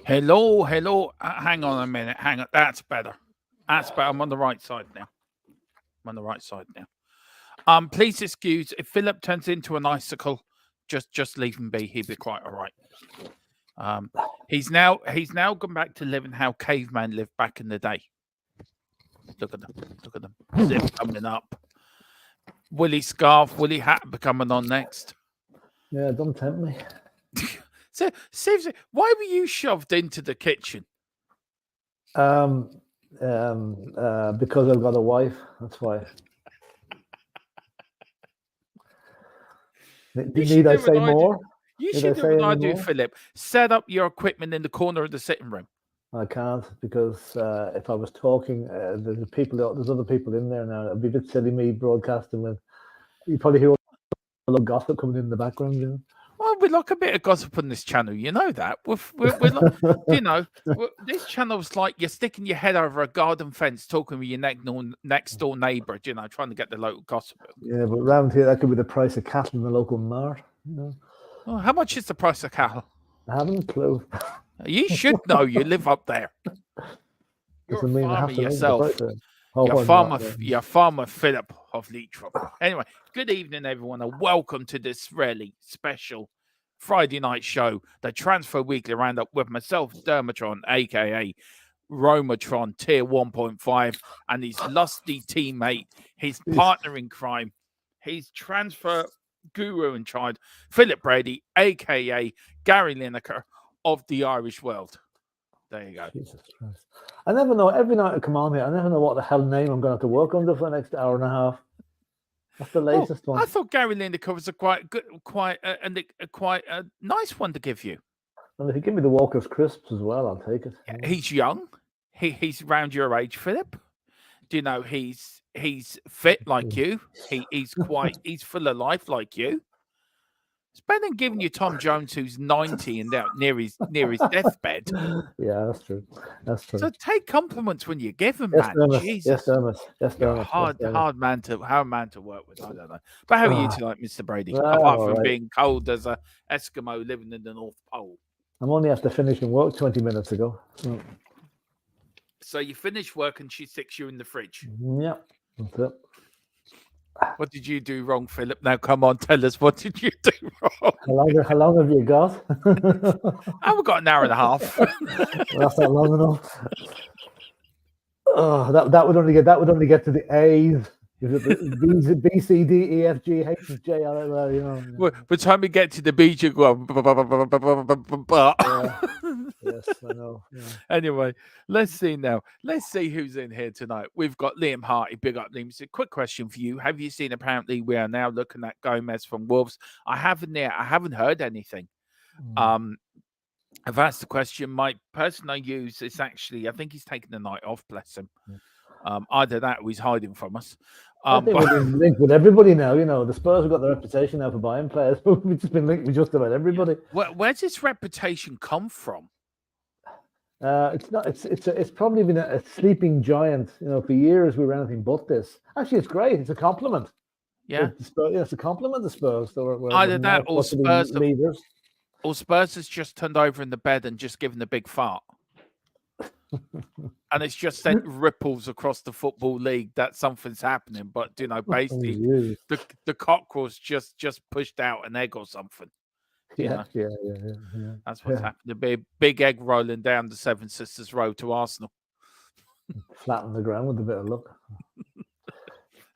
Hello, hello. Hang on a minute. Hang on. That's better. That's better. I'm on the right side now. I'm on the right side now. Please excuse if Philip turns into an icicle. Just leave him be. He'll be quite all right. He's now gone back to living how cavemen lived back in the day. Look at them. Look at them. Zip coming up. Willie Scarf, Willie Hat coming on next. Yeah, don't tempt me. So, seriously, why were you shoved into the kitchen? Because I've got a wife. That's why. Need I say more? You should do what I do, Philip. Set up your equipment in the corner of the sitting room. I can't because if I was talking, there's other people in there now. It'd be a bit silly me broadcasting when you probably hear a lot of gossip coming in the background. You know? Well, we like a bit of gossip on this channel. You know that. We're like, you know, this channel's like you're sticking your head over a garden fence, talking with your next door neighbour. You know, trying to get the local gossip. Yeah, but around here that could be the price of cattle in the local mart. You know? Oh, how much is the price of cattle? I haven't a clue. You should know. You live up there. You're a farmer yourself. You're farmer Philip of Leitrim. Anyway, good evening, everyone, and welcome to this really special Friday night show, the Transfer Weekly Roundup with myself, Dermatron, aka Romatron, Tier 1.5, and his lusty teammate, his partner in crime, his transfer guru in charge, Philip Brady, aka Gary Lineker of the Irish World. There you go. Jesus Christ. I never know. Every night I come on here, I never know what the hell name I'm going to have to work under for the next hour and a half. That's the latest one. I thought Gary Lineker was quite a nice one to give you. And if you give me the Walker's Crisps as well, I'll take it. Yeah. He's young. He's around your age, Philip. Do you know he's fit like you? He's full of life like you. It's better than giving you Tom Jones, who's 90 and out near his deathbed. Yeah, that's true. That's true. So take compliments when you give them, Yes, man. Dermot. Jesus. Yes, Dermot. Yes, You're a Dermot. hard man to work with. I don't know. But how are you tonight, Mr. Brady? Apart from right. being cold as a Eskimo living in the North Pole. I'm only after finishing work 20 minutes ago. So you finish work and she sticks you in the fridge. Yep. That's it. What did you do wrong, Philip? Now come on, tell us, what did you do wrong? How long have you got? I've got an hour and a half. That's not long enough. Oh, that would only get to the A's. Is it B, C, D, E, F, G, H, J, you know. By the time we get to the beach, you go. Yes, I know. Yeah. Anyway, let's see now. Let's see who's in here tonight. We've got Liam Harty. Big up, Liam. So, quick question for you: have you seen? Apparently, we are now looking at Gomez from Wolves. I haven't heard anything. I've asked the question. My person I use is actually, I think he's taking the night off. Bless him. Either that or he's hiding from us. I think we've been linked with everybody now. You know, the Spurs have got their reputation now for buying players. We've just been linked with just about everybody. Where's this reputation come from? It's not. It's probably been a sleeping giant. You know, for years we were anything but this. Actually, it's great. It's a compliment. Yeah, it's a compliment to Spurs. So we're either that or Spurs leaders. Or Spurs has just turned over in the bed and just given a big fart. And it's just sent ripples across the Football League that something's happening. But, you know, basically, the cockroach just pushed out an egg or something. Yeah. That's what's happened. There'll be a big egg rolling down the Seven Sisters Road to Arsenal. Flatten the ground with a bit of luck.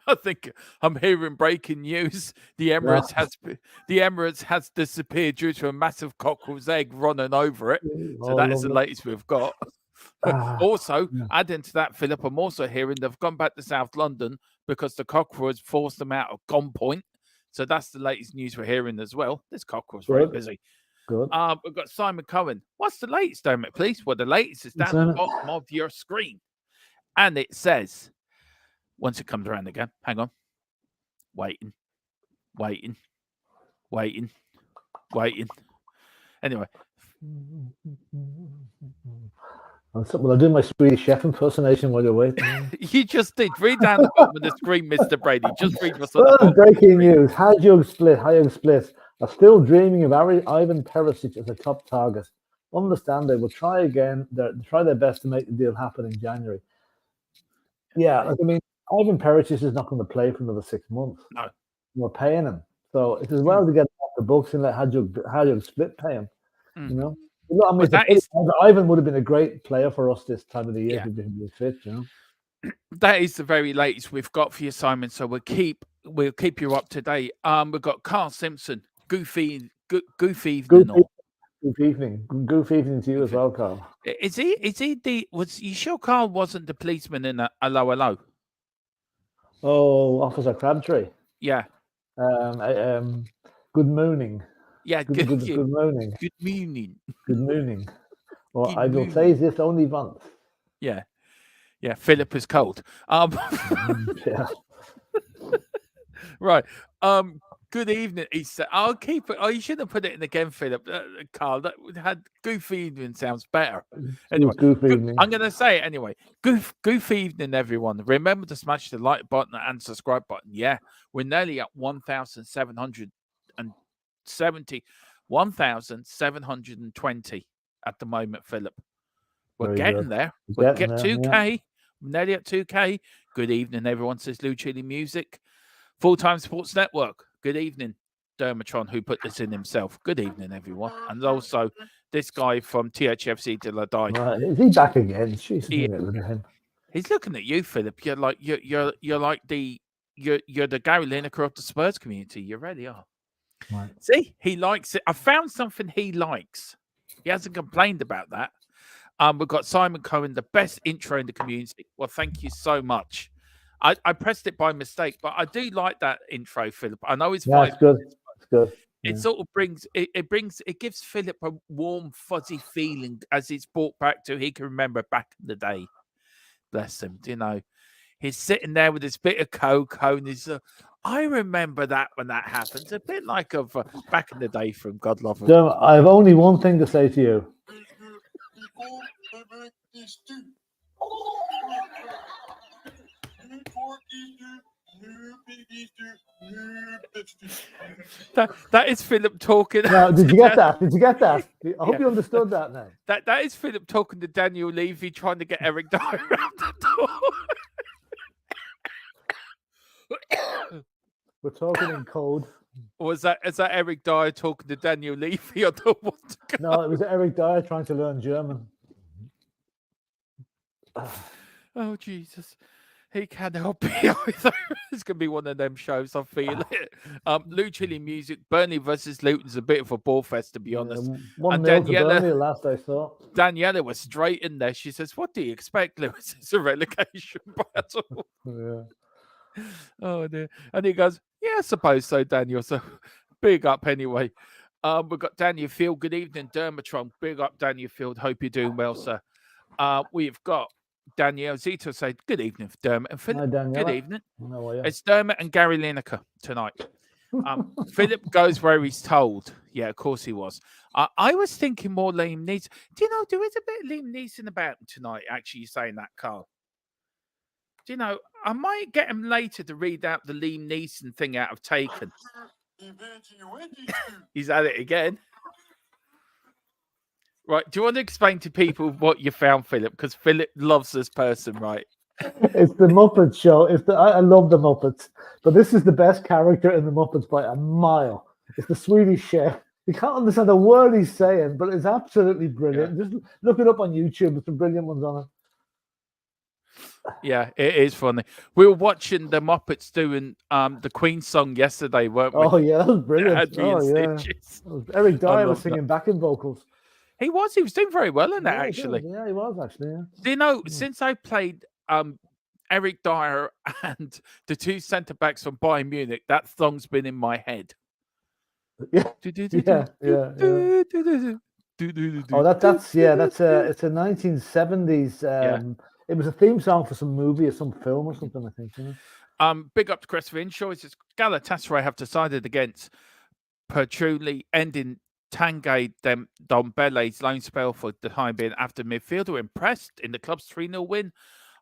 I think I'm hearing breaking news. The Emirates has disappeared due to a massive cockerel's egg running over it. So that is the latest we've got. Also, adding to that, Philip, I'm also hearing they've gone back to South London because the cockerel has forced them out of Gunpoint. So that's the latest news we're hearing as well. This cockerel's very busy. Good. We've got Simon Cohen. What's the latest, Dermot, please? Well, the latest is down at the bottom of your screen. And it says, once it comes around again, hang on. Waiting. Anyway. Well, I'll do my Swedish chef impersonation while you're waiting. You just did. Read down the bottom of the screen, Mr. Brady. Just read what's on breaking news. Hajduk split are still dreaming of Ivan Perisic as a top target. Understand they will try again. Try their best to make the deal happen in January. Yeah, I mean, Ivan Perisic is not going to play for another 6 months. No. We're paying him. So it's as well to get off the books and let Hajduk split pay him. You know? I mean, Ivan would have been a great player for us this time of the year if he'd been fit, you know. That is the very latest we've got for you, Simon. So we'll keep you up to date. We've got Carl Simpson, goofy evening. Goof evening to you as well, Carl. Was you sure Carl wasn't the policeman in a Hello? Oh, Officer Crabtree. Yeah. Good morning. Yeah, good morning. Good morning. Good morning. Well, I will say this only once. Yeah. Philip is cold. Yeah. Right. Good evening, he said. I'll keep it. Oh, you shouldn't have put it in again, Philip. Carl, that had goofy evening sounds better. Anyway, I'm going to say it anyway. Goofy evening, everyone. Remember to smash the like button and subscribe button. Yeah, we're nearly at 1,720 at the moment, Philip. We're getting there. We're getting 2K. Yeah. Nearly at 2K. Good evening, everyone, says Lou Chili Music. Full-Time Sports Network. Good evening, Dermatron, who put this in himself. Good evening, everyone. And also this guy from Thfc de la Die. Right. Is he back again? Jeez, he's looking at you, Philip. You're like the Gary Lineker of the Spurs community. You really are. Right. See, he likes it. I found something he likes. He hasn't complained about that. We've got Simon Cohen, the best intro in the community. Well, thank you so much. I pressed it by mistake, but I do like that intro, Philip. I know it's fine. It's good. It's good. It sort of it gives Philip a warm, fuzzy feeling as it's brought back to he can remember back in the day. Bless him. You know, he's sitting there with his bit of cocoa and he's I remember that when that happens. A bit like of back in the day from God Love Him. Dermot, I have only one thing to say to you. That is Philip talking. Now, did you get that? Did you get that? I hope you understood that now. That is Philip talking to Daniel Levy, trying to get Eric Dyer out the door. We're talking in code. Or is that Eric Dyer talking to Daniel Levy? I don't want to go. No, it was Eric Dyer trying to learn German. Oh, Jesus. He can't help it either. It's going to be one of them shows. I feel it. Lou Chili Music, Burnley versus Luton's a bit of a ball fest, to be honest. 1-0 to Burnley last I saw. Daniela was straight in there. She says, "What do you expect, Lewis? It's a relegation battle." Yeah. Oh, dear. And he goes, "Yeah, I suppose so, Daniel. So big up anyway." We've got Daniel Field. Good evening, Dermatron. Big up, Daniel Field. Hope you're doing well, sir. We've got Danielle Zito say, "Good evening, Dermot and Philip." Hi, good evening. How are you? It's Dermot and Gary Lineker tonight. Philip goes where he's told. Yeah, of course he was. I was thinking more Liam Neeson. Do you know, there is a bit of Liam Neeson about him tonight, actually, saying that, Carl. Do you know, I might get him later to read out the Liam Neeson thing out of Taken. He's at it again. Right, do you want to explain to people what you found, Philip? Because Philip loves this person, right? It's the Muppet Show. I love the Muppets, but this is the best character in the Muppets by a mile. It's the Swedish chef. You can't understand a word he's saying, but it's absolutely brilliant. Yeah. Just look it up on YouTube. There's some brilliant ones on it. Yeah, it is funny. We were watching the Muppets doing the Queen song yesterday, weren't we? Oh, yeah, that was brilliant. Eric Dyer was singing backing vocals. He was doing very well in that, actually. Yeah, he was actually. Yeah. Do you know, since I played Eric Dyer and the two centre backs from Bayern Munich, that song's been in my head. Yeah. Oh, that's it's a 1970s. It was a theme song for some movie or some film or something, I think. You know? Big up to Christopher Inshaw. He says Galatasaray have decided against Pertruli ending Tanguy Ndombele's loan spell for the time being after midfielder were impressed in the club's 3-0 win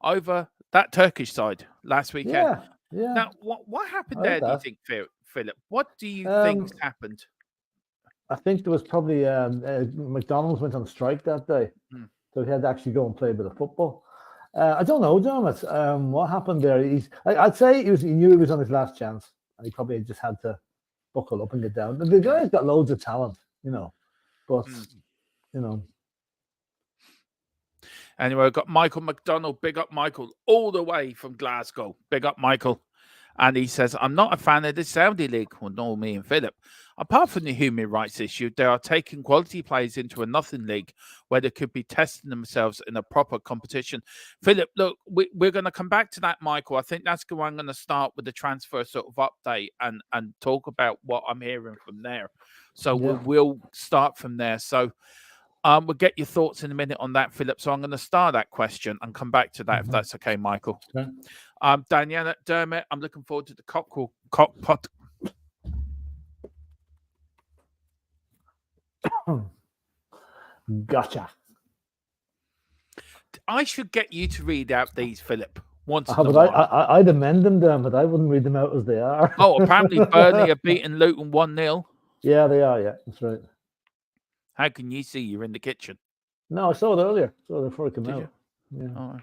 over that Turkish side last weekend. Yeah. Now, what happened there, do you think, Philip? What do you think happened? I think there was probably McDonald's went on strike that day. So he had to actually go and play a bit of football. I don't know, Dermot. What happened there? I'd say he knew he was on his last chance. And he probably just had to buckle up and get down. The guy's got loads of talent, you know. But, you know. Anyway, I've got Michael McDonald. Big up, Michael, all the way from Glasgow. Big up, Michael. And he says, "I'm not a fan of the Saudi League." Well, nor me and Philip. Apart from the human rights issue, they are taking quality players into a nothing league where they could be testing themselves in a proper competition. Philip, look, we're going to come back to that, Michael. I think that's where I'm going to start with the transfer sort of update and talk about what I'm hearing from there. So we'll start from there. So we'll get your thoughts in a minute on that, Philip. So I'm going to start that question and come back to that, if that's okay, Michael. Okay. Daniela, Dermot, I'm looking forward to the cockpot. Gotcha. I should get you to read out these, Philip. Once I'd amend them, but I wouldn't read them out as they are. Oh, apparently Burnley are beating Luton 1-0. Yeah, they are. Yeah, that's right. How can you see? You're in the kitchen. No, I saw it earlier. Saw it before it came out. Yeah. All right.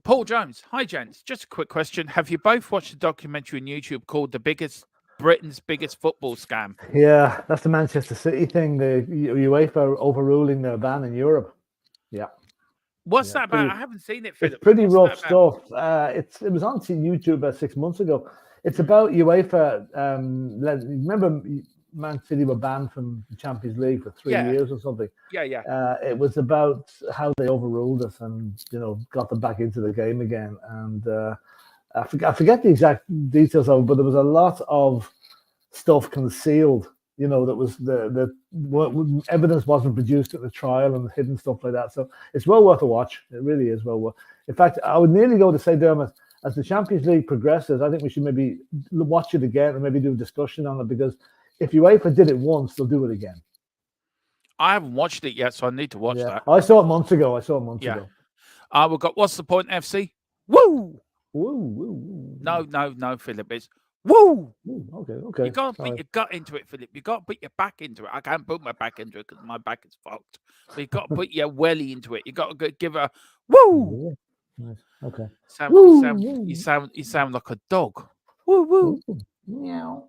Paul Jones. Hi, gents. Just a quick question. Have you both watched a documentary on YouTube called Britain's Biggest Football Scam? Yeah, that's the Manchester City thing. The UEFA overruling their ban in Europe. Yeah. What's that about? I haven't seen it, Philip. It's pretty rough stuff. It was on YouTube about 6 months ago. It's about UEFA. Remember, Man City were banned from the Champions League for 3 years or something. Yeah. It was about how they overruled us and, you know, got them back into the game again. And I forget the exact details of it, but there was a lot of stuff concealed, you know, that was the evidence wasn't produced at the trial and hidden stuff like that. So it's well worth a watch. It really is well worth. In fact, I would nearly go to say, Dermot, as the Champions League progresses, I think we should maybe watch it again and maybe do a discussion on it, because if UEFA did it once, they'll do it again. I haven't watched it yet, so I need to watch that. I saw it months ago. We've got What's the Point FC? Woo! Woo, woo, woo. No, Philip. It's woo! Okay. You got to put your gut into it, Philip. You got to put your back into it. I can't put my back into it because my back is fucked. But you got to put your welly into it. You got to give a woo. Nice. Okay. You sound like a dog. Woo woo. Meow.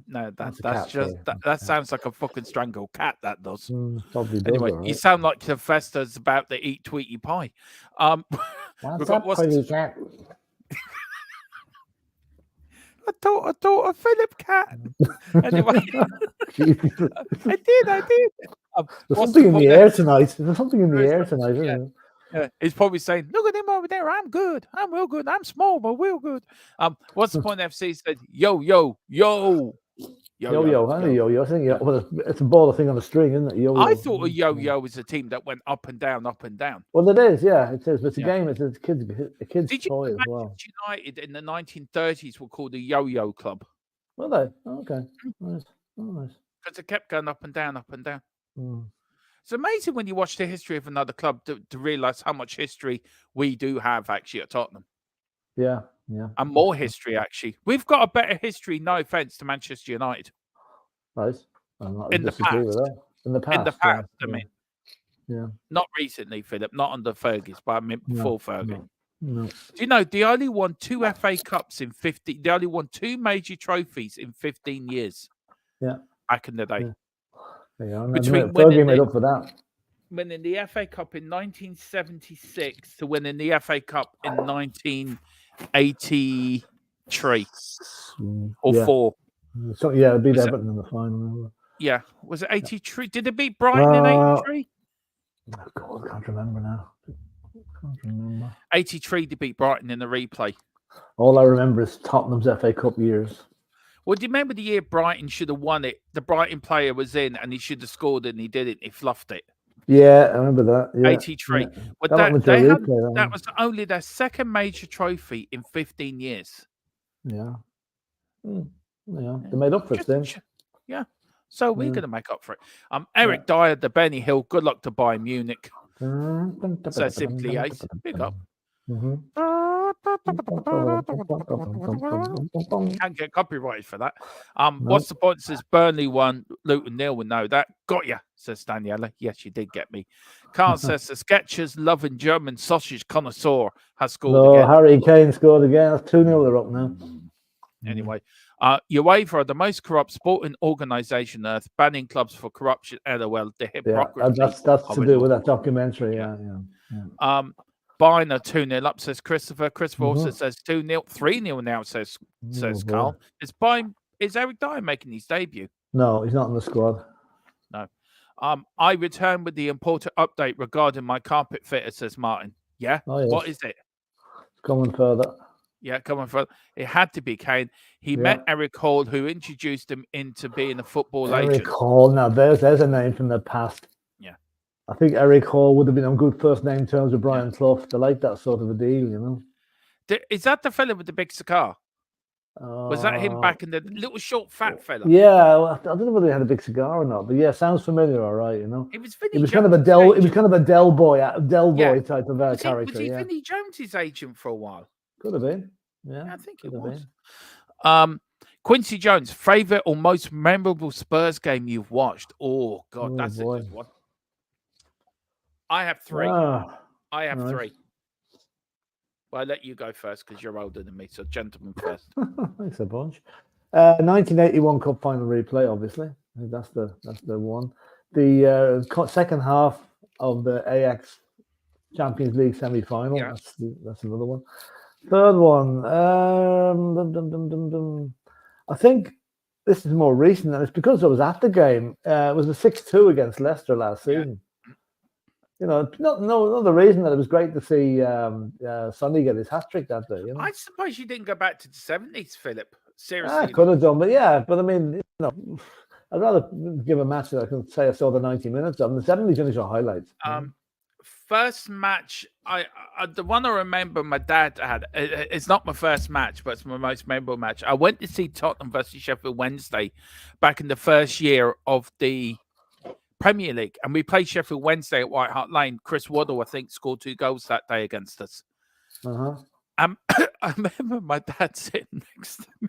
No, that sounds like a fucking strangled cat. That does. Anyway, right? You sound like Sylvester's about to eat Tweety Pie. What's up, pretty cat? I thought a Philip cat. Anyway, I did. There's something in the air tonight. There's something in the air tonight, isn't it? Yeah, he's probably saying, "Look at him over there. I'm good. I'm real good. I'm small, but real good." What's the point? FC said, "Yo. I think well, it's a ball thing on a string, isn't it? Yo-yo. I thought a yo-yo was a team that went up and down, up and down. Well, it is, yeah, it is. But it's a game. It's a kid's toy as well. United in the 1930s were called the Yo-Yo Club. Were they? Oh, okay, nice. Because it kept going up and down, up and down. It's amazing when you watch the history of another club to realize how much history we do have actually at Tottenham. Yeah. And more history, actually. We've got a better history, no offense to Manchester United. Right. In the past. In the past, I mean. Yeah. Not recently, Philip. Not under Fergie's, but I mean before Fergie. No. Do you know they only won 2 FA Cups in 50? They only won 2 major trophies in 15 years. Yeah. Back in the day. Yeah. Fergie made up for that. Winning the FA Cup in 1976 to winning the FA Cup in 1983 or 4. So it'd beat Everton in the final. Yeah, was it 83? Did it beat Brighton in 83? Oh God, I can't remember now. 83, they beat Brighton in the replay. All I remember is Tottenham's FA Cup years. Well, do you remember the year Brighton should have won it? The Brighton player was in and he should have scored and he didn't. He fluffed it. Yeah, I remember that. Yeah. 83. Yeah. But that was only their second major trophy in 15 years. Yeah. Yeah, they made up for it then. Yeah. So we're going to make up for it. Eric Dyer, the Benny Hill. Good luck to Bayern Munich. So simply ace. Big up. Can't get copyrighted for that. What's the point? Says Burnley 1, Luton 0. We know that. Got ya, says Daniela. Yes, you did get me. Carl says the Skechers loving German sausage connoisseur has scored again. Harry Kane scored again. That's 2-0. They're up now. Anyway, UEFA are the most corrupt sporting organisation on earth, banning clubs for corruption. LOL. The hypocrisy. That's to do with that documentary. Yeah. Bayern are 2-0 up, says Christopher. Christopher also says 2-0, 3-0 now, says Carl. Is Eric Dyer making his debut? No, he's not in the squad. No. I return with the important update regarding my carpet fitter, says Martin. Yeah? Oh, yes. What is it? Coming further. Yeah, coming further. It had to be Kane. He met Eric Hall, who introduced him into being a football agent. Eric Hall. Now, there's a name from the past. Yeah. I think Eric Hall would have been on good first name terms with Brian Clough. They like that sort of a deal, you know. Is that the fella with the big cigar? Was that him back in the little short fat fella? Yeah, I don't know whether he had a big cigar or not, but yeah, sounds familiar. All right, you know. It was kind of a Del Boy type of character. Was he Vinnie Jones's agent for a while? Could have been. Yeah, I think it was. Quincy Jones, favorite or most memorable Spurs game you've watched? Oh God, that's a good one. I have 3. I have 3. Well, I'll let you go first because you're older than me. So, gentlemen first. Thanks a bunch. 1981 Cup final replay. Obviously, that's the one. The second half of the Ajax Champions League semi-final. Yeah. That's another one. Third one. I think this is more recent, and it's because I was at the game. It was a 6-2 against Leicester last season. You know, no the reason that it was great to see Sonny get his hat trick that day. You know? I suppose you didn't go back to the 70s, Philip. Seriously, I could have done, but I mean, you know, I'd rather give a match that I can say I saw the 90 minutes of. The 70s only show highlights. first match, the one I remember my dad had. It's not my first match, but it's my most memorable match. I went to see Tottenham versus Sheffield Wednesday back in the first year of the Premier League, and we played Sheffield Wednesday at White Hart Lane. Chris Waddle, I think, scored 2 goals that day against us. I remember my dad sitting next to me.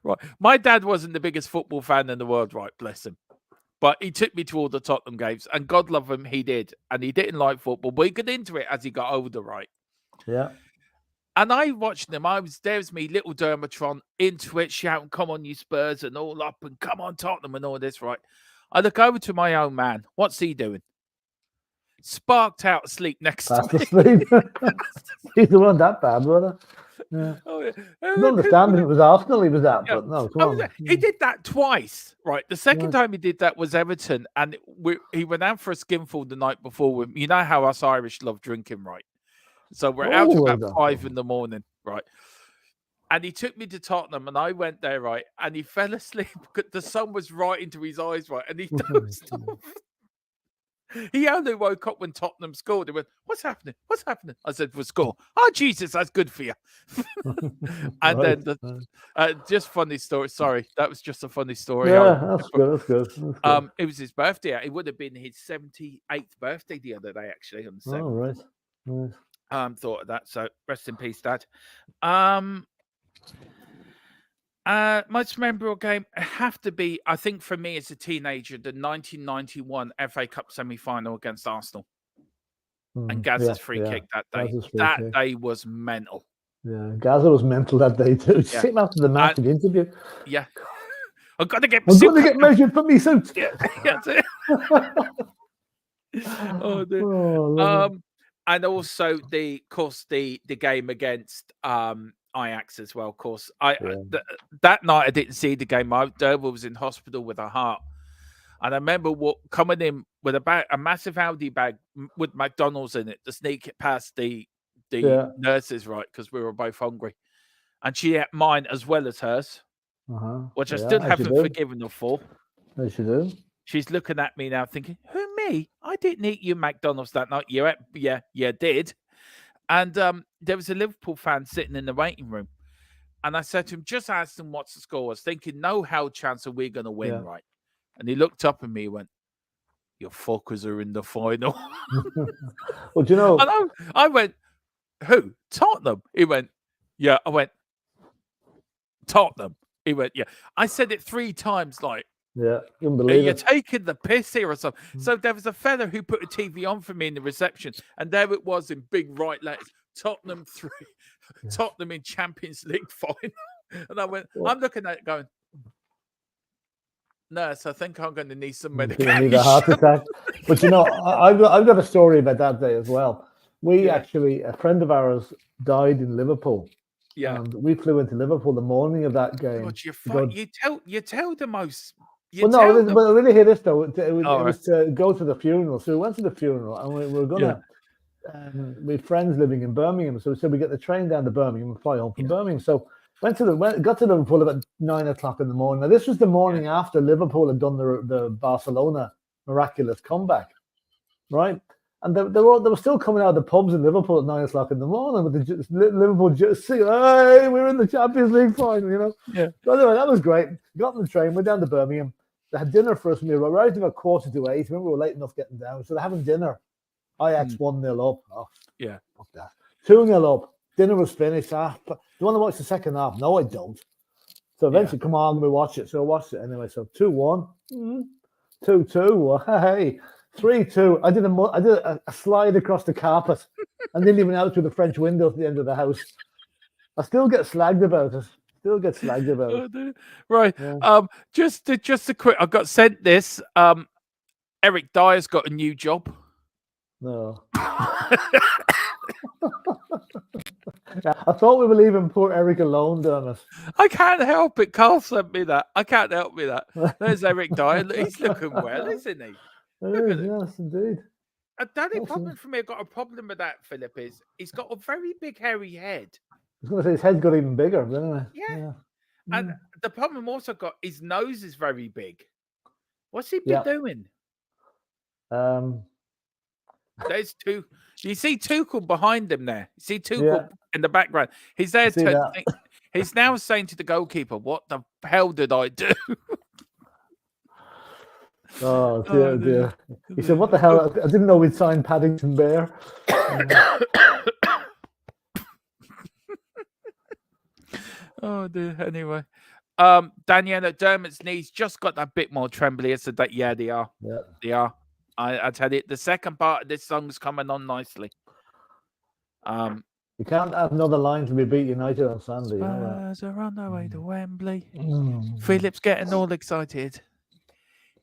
Right, my dad wasn't the biggest football fan in the world, right? Bless him. But he took me to all the Tottenham games, and God love him, he did. And he didn't like football, but he got into it as he got older, right? Yeah. And I watched them. There was me, little Dermatron, into it, shouting, "Come on, you Spurs," and all up, and "Come on, Tottenham," and all this, right? I look over to my own man. What's he doing? Sparked out asleep next to me. Asleep. He's the one that bad, brother. Yeah. Oh, yeah. I don't understand if it was Arsenal he was at, but no, come on. He did that twice, right? The second time he did that was Everton, and he went out for a skinful the night before. You know how us Irish love drinking, right? So we're out about 5 in the morning, right? And he took me to Tottenham, and I went there, right? And he fell asleep. The sun was right into his eyes, right? And he dozed off. He only woke up when Tottenham scored. He went, "What's happening? What's happening?" I said, "For score." "Oh, Jesus, that's good for you." And then just funny story. Sorry, that was just a funny story. Yeah, that's good. That's good. It was his birthday. It would have been his 78th birthday the other day, actually, on the 7th. Oh, right. Thought of that. So rest in peace, Dad. Most memorable game have to be, I think, for me as a teenager, the 1991 FA Cup semi-final against Arsenal, and Gazza's free kick that day. That day was mental. Yeah, Gaza was mental that day too. See him after the match in the interview. Yeah, I'm gonna get measured for me suit. Yeah, that's it. Oh, dear. And also the game against Ajax as well. Of course, that night I didn't see the game. Derby was in hospital with a heart, and I remember coming in with a massive Audi bag with McDonald's in it to sneak it past the nurses, right? Because we were both hungry, and she ate mine as well as hers, which I still haven't forgiven her for. Yes, you do. She's looking at me now, thinking, "Who, me? I didn't eat you McDonald's that night." You did. And there was a Liverpool fan sitting in the waiting room. And I said to him, "Just ask them what's the score." I was thinking, no hell chance are we going to win, right? And he looked up at me and went, "Your fuckers are in the final." Well, do you know? And I went, "Who? Tottenham?" He went, "Yeah." I went, "Tottenham." He went, "Yeah." I said it 3 times, like, yeah, you're taking the piss here or something. So there was a fella who put a TV on for me in the reception, and there it was in big right letters: Tottenham 3, Tottenham in Champions League final. And I went, I'm looking at it going, "Nurse, I think I'm going to need some medication." Need a heart attack. But you know, I've got a story about that day as well. We actually, a friend of ours died in Liverpool. Yeah, and we flew into Liverpool the morning of that game. God, you tell the most. But I really hear this though. It was to go to the funeral. So we went to the funeral, and we were gonna. We had friends living in Birmingham, so we said we get the train down to Birmingham and fly home from Birmingham. So got to Liverpool about 9 o'clock in the morning. Now this was the morning after Liverpool had done the Barcelona miraculous comeback, right? And they were still coming out of the pubs in Liverpool at 9 o'clock in the morning with the Liverpool just singing, "Hey, we're in the Champions League final," you know. Yeah. So anyway, that was great. Got on the train, went down to Birmingham. They had dinner for us. We arrived about 7:45. Remember, we were late enough getting down, so they're having dinner. Ajax 1-0 up. Oh, yeah, fuck that. 2-0 up. Dinner was finished. Do you want to watch the second half? No, I don't. So eventually, come on, we watch it. So I watched it anyway. So 2-1, 2-2. Hey. 3-2. I did a slide across the carpet and then even out through the French window at the end of the house. I still get slagged about it. Right. Yeah. Just a quick. I got sent this. Eric Dyer's got a new job. No. I thought we were leaving poor Eric alone, Dermot. I can't help it. Carl sent me that. I can't help me that. There's Eric Dyer. He's looking well, isn't he? Yes, indeed. The only problem for me, I've got a problem with that, Philip, is he's got a very big, hairy head. I was going to say his head's got even bigger, but anyway. Yeah. And the problem also got his nose is very big. What's he been doing? There's two. You see Tuchel behind him there. You see Tuchel in the background. He's there. He's now saying to the goalkeeper, "What the hell did I do?" Oh dear. He said, "What the hell? I didn't know we'd signed Paddington Bear." Oh dear. Anyway, Daniela Dermot's knees just got that bit more trembly. I said that. Yeah, they are. Yeah, they are. I tell you, the second part of this song's coming on nicely. You can't have another line to be beat United on Sunday. Spurs are on their way to Wembley. Philip's getting all excited.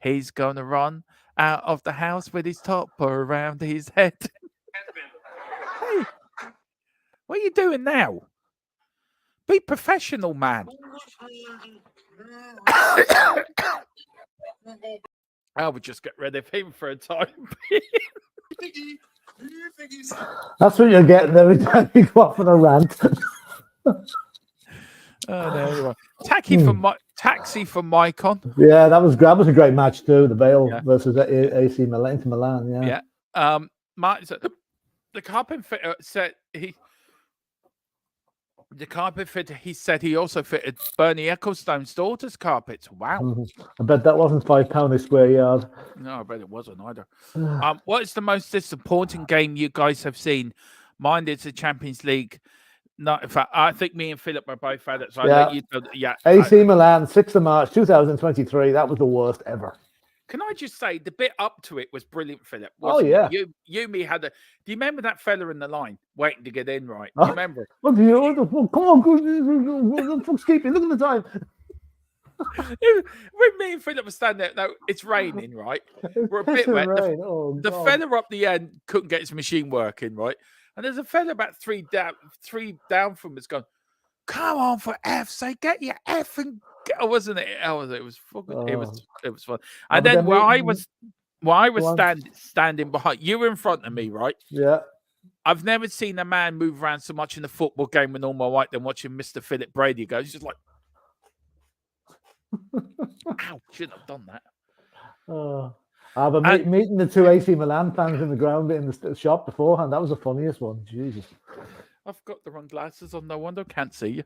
He's going to run out of the house with his topper around his head. Hey, what are you doing now? Be professional, man. I would just get rid of him for a time. That's what you're getting every time you go off on a rant. Anyway. Taxi for Maicon. Yeah, that was a great match too. The Bale versus AC Milan, Inter Milan. Yeah. The carpet fitter said he said he also fitted Bernie Ecclestone's daughter's carpets. Wow. I bet that wasn't £5 a square yard. No, I bet it wasn't either. What is the most disappointing game you guys have seen? Mine is the Champions League. No, in fact, I think me and Philip were both at it. So AC Milan, 6th of March, 2023. That was the worst ever. Can I just say the bit up to it was brilliant, Philip? Me had a. Do you remember that fella in the line waiting to get in? Right? Do you remember? What the fuck? Come on, what the fuck's keeping? Look at the time. When me and Philip were standing there, no, it's raining, right? We're a bit wet. The fella up the end couldn't get his machine working, right? And there's a fella about three down from us going, "Come on, for F's sake, get your effing." Wasn't it? It was fucking. It was fun. And then while I was standing behind, you were in front of me, right? Yeah. I've never seen a man move around so much in a football game with all my weight than watching Mr. Philip Brady go. He's just like, "Ow, shouldn't have done that." But meeting the two AC Milan fans in the ground in the shop beforehand, that was the funniest one. Jesus. I've got the wrong glasses on. No wonder I can't see you.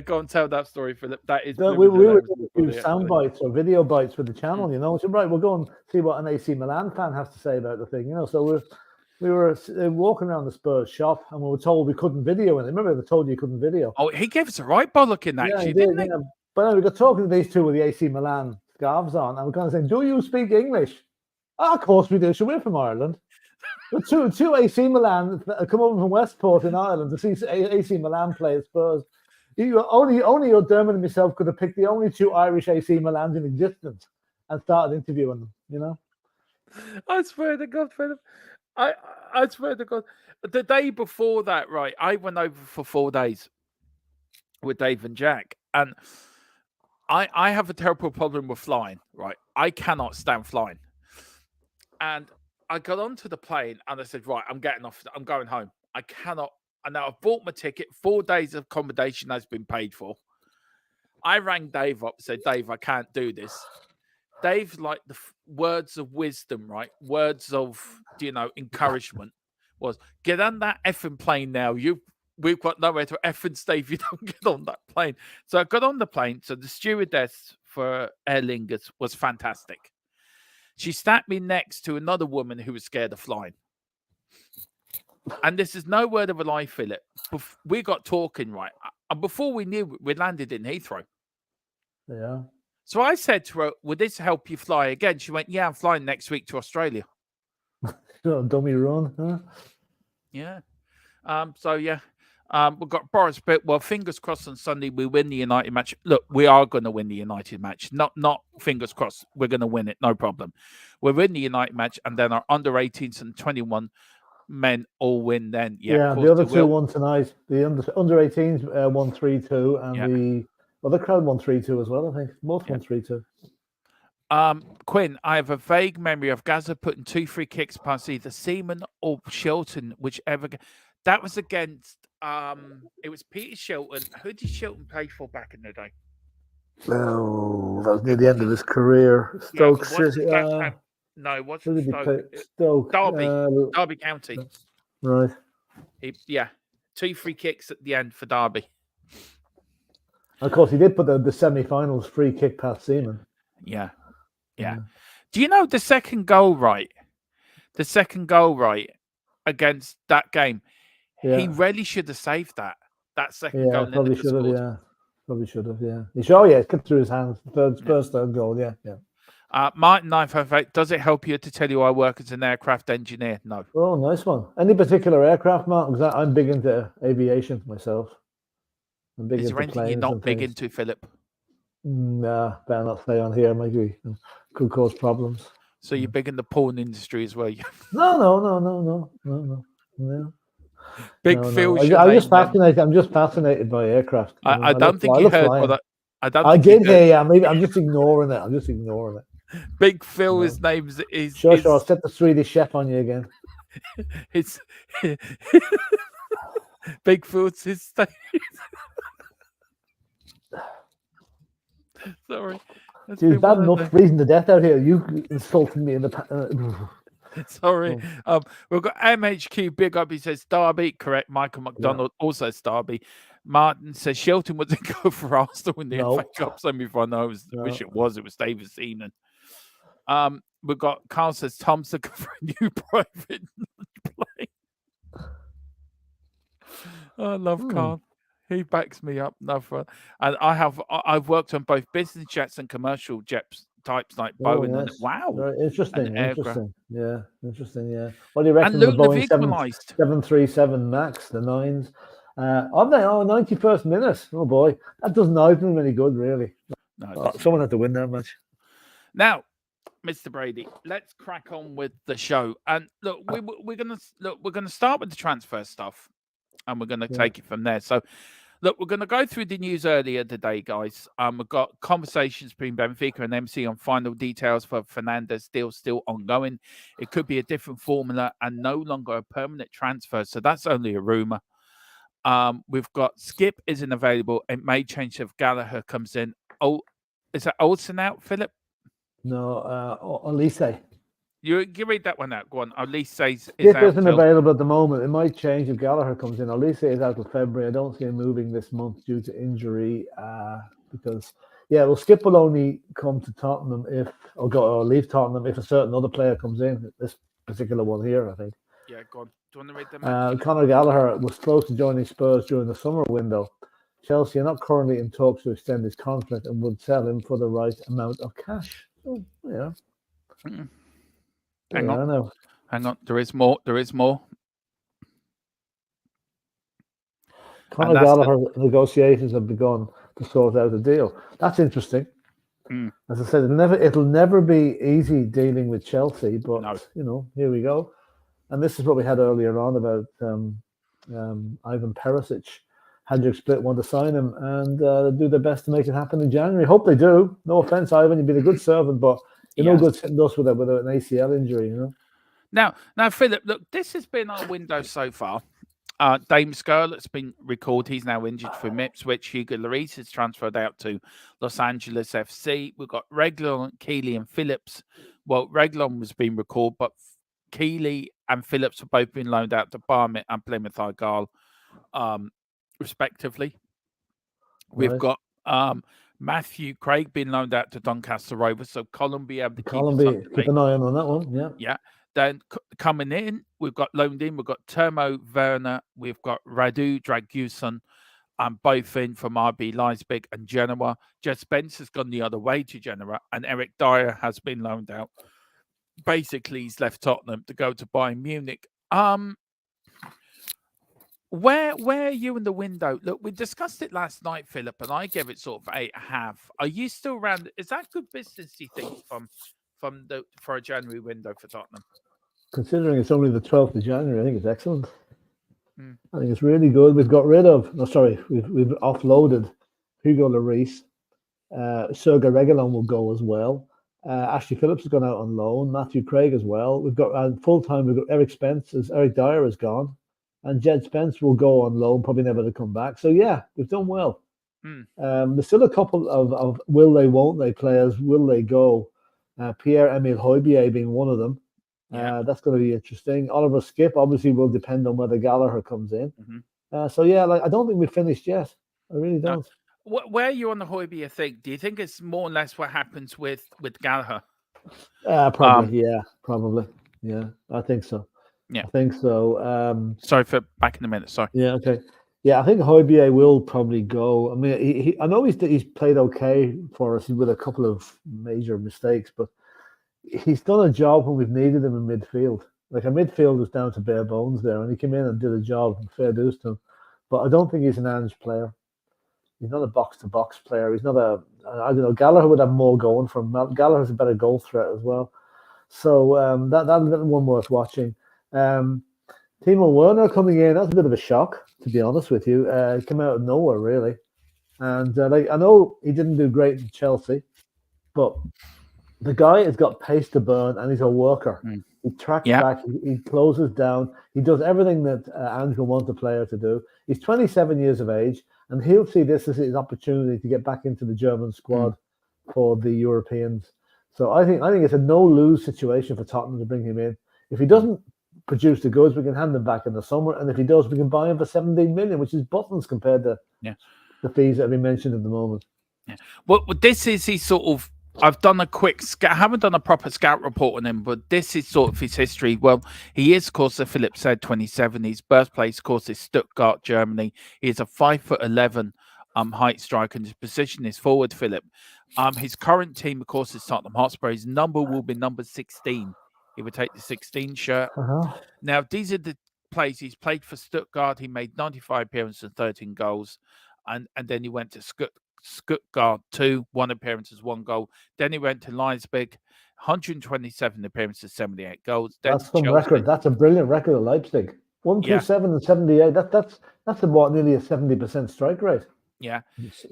Go and tell that story, Philip. That is. We were doing sound bites or video bites for the channel, you know. So right, we'll go and see what an AC Milan fan has to say about the thing, you know. So we were walking around the Spurs shop, and we were told we couldn't video it. Remember, they told you couldn't video. Oh, he gave us a right bollocking, actually, didn't he? Yeah. But we got talking to these two with the AC Milan scarves on, and we're kind of saying, "Do you speak English?" Oh, of course we do. So we're from Ireland. But two AC Milan come over from Westport in Ireland to see AC Milan play at Spurs. Only your Dermot and myself could have picked the only two Irish AC Milans in existence and started interviewing them, you know? I swear to God, Philip. I swear to God. The day before that, right, I went over for 4 days with Dave and Jack. And I have a terrible problem with flying, right? I cannot stand flying. And I got onto the plane and I said, right, I'm getting off. I'm going home. I cannot. And now I've bought my ticket. 4 days of accommodation has been paid for. I rang Dave up and said, Dave, I can't do this. Dave's like the words of wisdom, right? Words of, encouragement was, get on that effing plane now. We've got nowhere to effing stay if you don't get on that plane. So I got on the plane. So the stewardess for Aer Lingus was fantastic. She sat me next to another woman who was scared of flying. And this is no word of a lie, Philip. We got talking, right? And before we knew, we landed in Heathrow. Yeah. So I said to her, would this help you fly again? She went, yeah, I'm flying next week to Australia. Dummy run, huh? Yeah. We've got Boris, but fingers crossed on Sunday we win the United match. Look, we are going to win the United match. Not fingers crossed. We're going to win it. No problem. We'll win the United match, and then our under 18s and 21 men all win. Then the other two won tonight. The under 18s won 3-2, and the other crowd won 3-2 as well. I think both won 3-2. Quinn, I have a vague memory of Gaza putting 2 free kicks past either Seaman or Shilton, whichever. That was against. It was Peter Shilton. Who did Shilton play for back in the day? Oh, that was near the end of his career. Stoke City. No, it wasn't Who did he Stoke. play? Stoke. Derby County. Right. 2 free kicks at the end for Derby. Of course, he did put the semi-finals free kick past Seaman. Yeah. Do you know the second goal right? The second goal right against that game. Yeah. He really should have saved that second goal. Probably should have. Yeah, probably should have. Yeah. He sure. Yeah, it cut through his hands. First third goal. Yeah. Martin 958. Does it help you to tell you I work as an aircraft engineer? No. Oh, nice one. Any particular aircraft, Martin? Because I'm big into aviation myself. I'm big Is into there anything you're not big into, Philip? Nah, better not stay on here. Maybe could cause problems. So you're big in the porn industry as well? No. Big Phil. I'm just fascinated. I'm just fascinated by aircraft. I don't think you heard what I did hear. Yeah, maybe I'm just ignoring it. Big Phil. His name's is. Sure. I'll set the Swedish chef on you again. It's Big Phil's his name. Sorry. It's bad enough freezing to death out here. You insulting me in the. Sorry. We've got MHQ Big Up. He says Derby. Correct. Michael McDonald also says Derby. Martin says Shelton wasn't go for Arsenal in the FA Cup semi-final. I wish it was. It was David Seaman. We've got Carl says Tom's looking for a new private plane. I love Carl. He backs me up. And I've worked on both business jets and commercial jets types like Boeing. And wow, very interesting. Interesting. Yeah. What do you reckon? And The Luton Boeing have equalised. 737 Max, the 9s. Are they? 91st minute. Oh boy, that doesn't open them any good, really. No, someone had to win that match. Now, Mr. Brady, let's crack on with the show. And look, we're gonna start with the transfer stuff, and we're gonna take it from there. So. Look, we're going to go through the news earlier today, guys. We've got conversations between Benfica and MC on final details for Fernandes deal still ongoing. It could be a different formula and no longer a permanent transfer, so that's only a rumour. We've got Skip isn't available. It may change if Gallagher comes in. Oh, is that Olsen out, Philip? No, Elise. You read that one out. Go on. Elise says Skip isn't available at the moment. It might change if Gallagher comes in. Elise is out till February. I don't see him moving this month due to injury. Because Skip will only come to Tottenham or leave Tottenham if a certain other player comes in. This particular one here, I think. Yeah, go on. Do you want to read them out? Conor Gallagher was close to joining Spurs during the summer window. Chelsea are not currently in talks to extend his contract and would sell him for the right amount of cash. Oh, yeah. Hang on. There is more. Conor Gallagher negotiations have begun to sort out a deal. That's interesting. As I said, it'll never be easy dealing with Chelsea, but here we go. And this is what we had earlier on about Ivan Perisic. Hadrick Split want to sign him and do their best to make it happen in January. Hope they do. No offense, Ivan, you've been a good servant, but you're no good sitting us with an ACL injury, Now, Philip, look, this has been our window so far. Dame Scarlett's been recalled. He's now injured from Ipswich. Hugo Lloris has transferred out to Los Angeles FC. We've got Reguilon, Keeley, and Phillips. Well, Reguilon was being recalled, but Keeley and Phillips have both been loaned out to Barnet and Plymouth Argyle, respectively. We've got Matthew Craig being loaned out to Doncaster Rovers, so Colin be able to keep an eye on that one. Yeah. Then coming in, we've got loaned in. We've got Termo Werner. We've got Radu Dragusin, both in from RB Leipzig and Genoa. Jess Spencer's gone the other way to Genoa, and Eric Dyer has been loaned out. Basically, he's left Tottenham to go to Bayern Munich. Where are you in the window? Look, we discussed it last night, Philip, and I gave it sort of 8.5. Are you still around? Is that good business, do you think, for a January window for Tottenham? Considering it's only the 12th of January, I think it's excellent. I think it's really good. We've got rid of, we've offloaded Hugo Lloris. Sergei Reguilon will go as well. Ashley Phillips has gone out on loan. Matthew Craig as well. We've got full-time, we've got Eric Dyer is gone. And Jed Spence will go on loan, probably never to come back. So, yeah, we've done well. There's still a couple of will they, won't they players. Will they go? Pierre-Emile Højbjerg being one of them. That's going to be interesting. Oliver Skip obviously will depend on whether Gallagher comes in. So yeah, like I don't think we've finished yet. I really don't. Where are you on the Højbjerg thing? Do you think it's more or less what happens with Gallagher? Probably, probably. Yeah, I think so. Yeah, I think so. Sorry for back in a minute. Sorry. Yeah, okay. Yeah, I think Højbjerg will probably go. I mean, I know he's played okay for us with a couple of major mistakes, but he's done a job when we've needed him in midfield. Like our midfield was down to bare bones there, and he came in and did a job. Fair dues to him, but I don't think he's an Ange player. He's not a box-to-box player. He's not I don't know. Gallagher would have more going for him. Gallagher's a better goal threat as well. So that's one worth watching. Timo Werner coming in, that's a bit of a shock, to be honest with you. He came out of nowhere, really. And I know he didn't do great in Chelsea, but the guy has got pace to burn, and he's a worker. He tracks back, he closes down, he does everything that Ange will want a player to do. He's 27 years of age, and he'll see this as his opportunity to get back into the German squad for the Europeans. So I think it's a no-lose situation for Tottenham to bring him in. If he doesn't produce the goods, we can hand him back in the summer, and if he does, we can buy him for 17 million, which is buttons compared to the fees that have been mentioned at the moment. Yeah. Well, this is his sort of. I've done a quick scout. I haven't done a proper scout report on him, but this is sort of his history. Well, he is, of course, as Philip said, 27. His birthplace, of course, is Stuttgart, Germany. He is a 5'11" height striker, and his position is forward, Philip. His current team, of course, is Tottenham Hotspur. His number will be number 16. He would take the 16 shirt. Now, these are the plays he's played for Stuttgart. He made 95 appearances and 13 goals, and then he went to Stuttgart 2, 1 appearances, 1 goal. Then he went to Leipzig, 127 appearances, 78 goals. Then that's some record. That's a brilliant record of Leipzig. 127 and 78. That's about nearly a 70% strike rate. Yeah.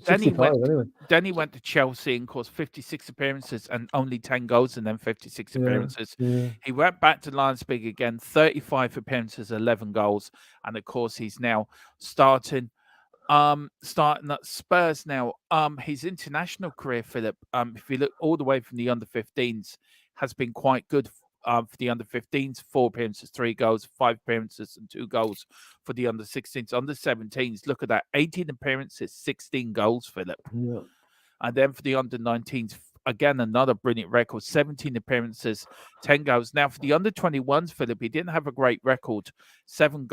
65 anyway. Then he went to Chelsea and caused 56 appearances and only 10 goals, and then 56 appearances. He went back to Leipzig again, 35 appearances, 11 goals, and of course he's now starting at Spurs now. His international career, Philip, if you look all the way from the under-15s, has been quite good for the under-15s. 4 appearances, 3 goals, 5 appearances, and 2 goals for the under-16s. Under-17s, look at that, 18 appearances, 16 goals, Philip. Yeah. And then for the under-19s, again, another brilliant record, 17 appearances, 10 goals. Now, for the under-21s, Philip, he didn't have a great record, 7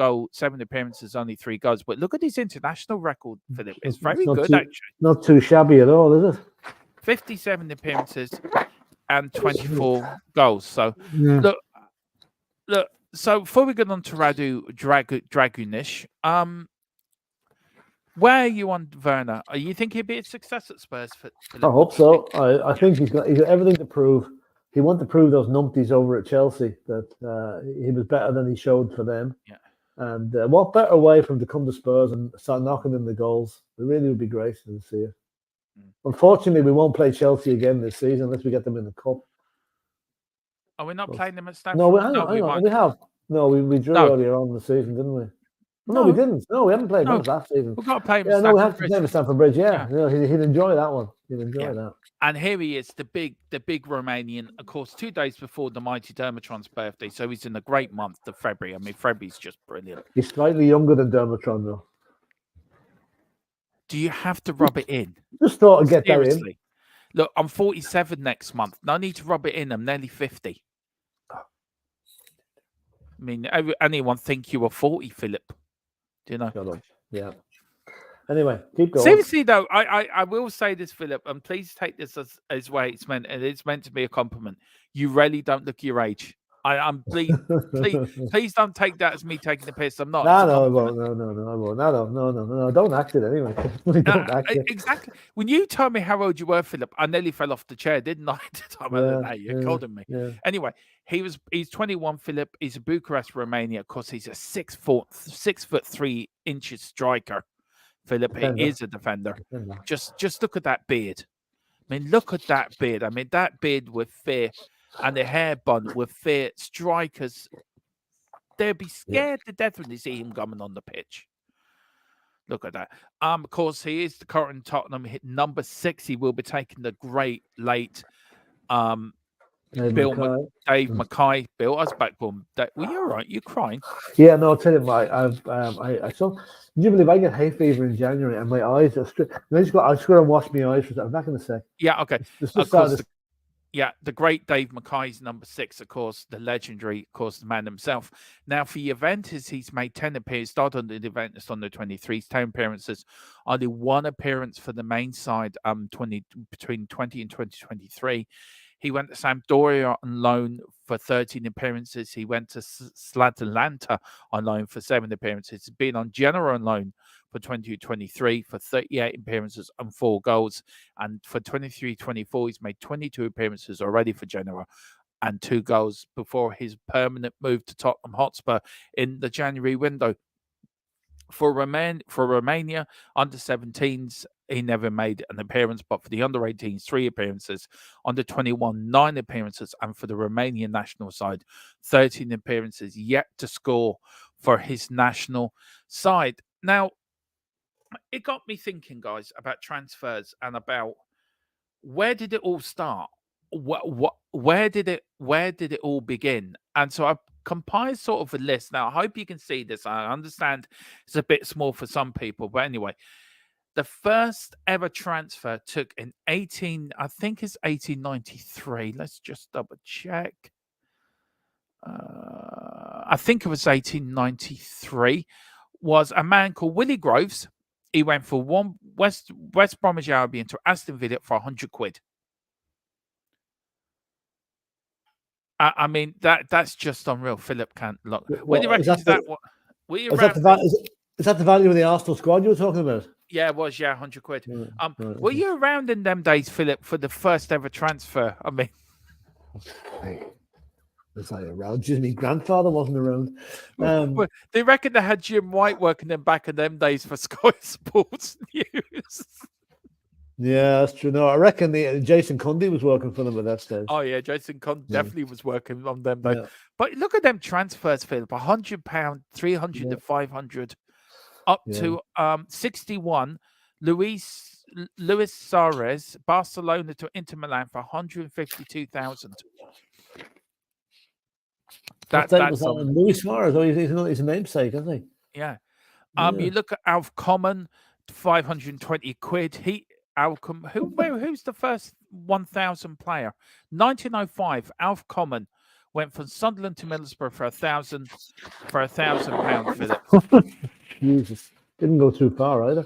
appearances, only 3 goals. But look at his international record, Philip. It's very good, actually. Not too shabby at all, is it? 57 appearances and 24 goals. So, look. So, before we get on to Radu Dragunic, where are you on Werner? Are you think he'll be a success at Spurs? I hope so. I think he's got everything to prove. He wanted to prove those numpties over at Chelsea that he was better than he showed for them. Yeah. And what better way for him to come to Spurs and start knocking in the goals? It really would be great to see it. Unfortunately, we won't play Chelsea again this season unless we get them in the cup. Are we not playing them at Stamford? No, we have. No, we drew earlier on in the season, didn't we? No, we didn't. No, we haven't played once last season. We've got to play him. We have to play him at Stamford Bridge. Yeah. You know, he'd enjoy that one. He'd enjoy that. And here he is, the big Romanian. Of course, 2 days before the mighty Dermatron's birthday, so he's in a great month of February. I mean, February's just brilliant. He's slightly younger than Dermatron, though. Do you have to rub it in? Just thought I'd get that in. Look, I'm 47 next month. No need to rub it in. I'm nearly 50. I mean, anyone think you were 40, Philip? Do you know? Shut up. Yeah. Anyway, keep going. Seriously, though, I will say this, Philip, and please take this as way it's meant. And it's meant to be a compliment. You really don't look your age. I'm please don't take that as me taking the piss. I'm not. No, I won't. No, I won't. No. Don't act it anyway. Don't act it. Exactly. When you told me how old you were, Philip, I nearly fell off the chair, didn't I? You called me. Yeah. Anyway, he's 21, Philip. He's a Bucharest, Romania. Of course, he's a 6'3" striker. Philip, Defender. he is a defender. Just look at that beard. I mean, look at that beard. I mean, that beard with fear. And the hair bun with fear, strikers, they'll be scared to death when they see him coming on the pitch. Look at that. Of course, he is the current Tottenham hit number 6. He will be taking the great late Dave Mackay, Bill. I was back home. Were you all right? You crying? Yeah, no, I'll tell you, I saw. Do you believe I get hay fever in January and my eyes are straight? I just got to wash my eyes for. I'm back in a sec. Yeah, okay. Of course, the great Dave Mackay's number 6, of course, the legendary, of course, the man himself. Now, for Juventus, he's made 10 appearances, started on the Juventus under 23s, 10 appearances, only 1 appearance for the main side between 20 and 2023. He went to Sampdoria on loan for 13 appearances. He went to Atalanta on loan for 7 appearances. He's been on Genoa on loan for 22-23 for 38 appearances and 4 goals. And for 23-24, he's made 22 appearances already for Genoa and 2 goals before his permanent move to Tottenham Hotspur in the January window. For Romania, under 17s, he never made an appearance, but for the under 18s, 3 appearances, under 21, 9 appearances, and for the Romanian national side, 13 appearances, yet to score for his national side. Now, it got me thinking, guys, about transfers and about where did it all start? Where did it all begin? And so I compiled sort of a list. Now, I hope you can see this. I understand it's a bit small for some people, but anyway, the first ever transfer took in I think it's 1893. Let's just double check. I think it was 1893. Was a man called Willie Groves. He went for West Bromwich Albion to Aston Villa for £100. I mean that's just unreal. Philip can't look. What do you reckon? Is that the value of the Arsenal squad you were talking about? Yeah, it was. Yeah, £100. Right, were you around in them days, Philip, for the first ever transfer? I mean, was I around? Just my grandfather wasn't around. Well, they reckon they had Jim White working them back in them days for Sky Sports News. Yeah, that's true. No, I reckon Jason Cundy was working for them at that stage. Oh yeah, Jason Cundy definitely was working on them though. Yeah. But look at them transfers, Philip. £100, 300 to 500, up to 61. Luis Suarez, Barcelona to Inter Milan for 152,000. That's Luis Suarez. Oh, he's a namesake, isn't he? Yeah. You look at Alf Common, £520. Who's the first 1,000 player? 1905, Alf Common went from Sunderland to Middlesbrough for £1,000 Philip. Jesus, didn't go too far either.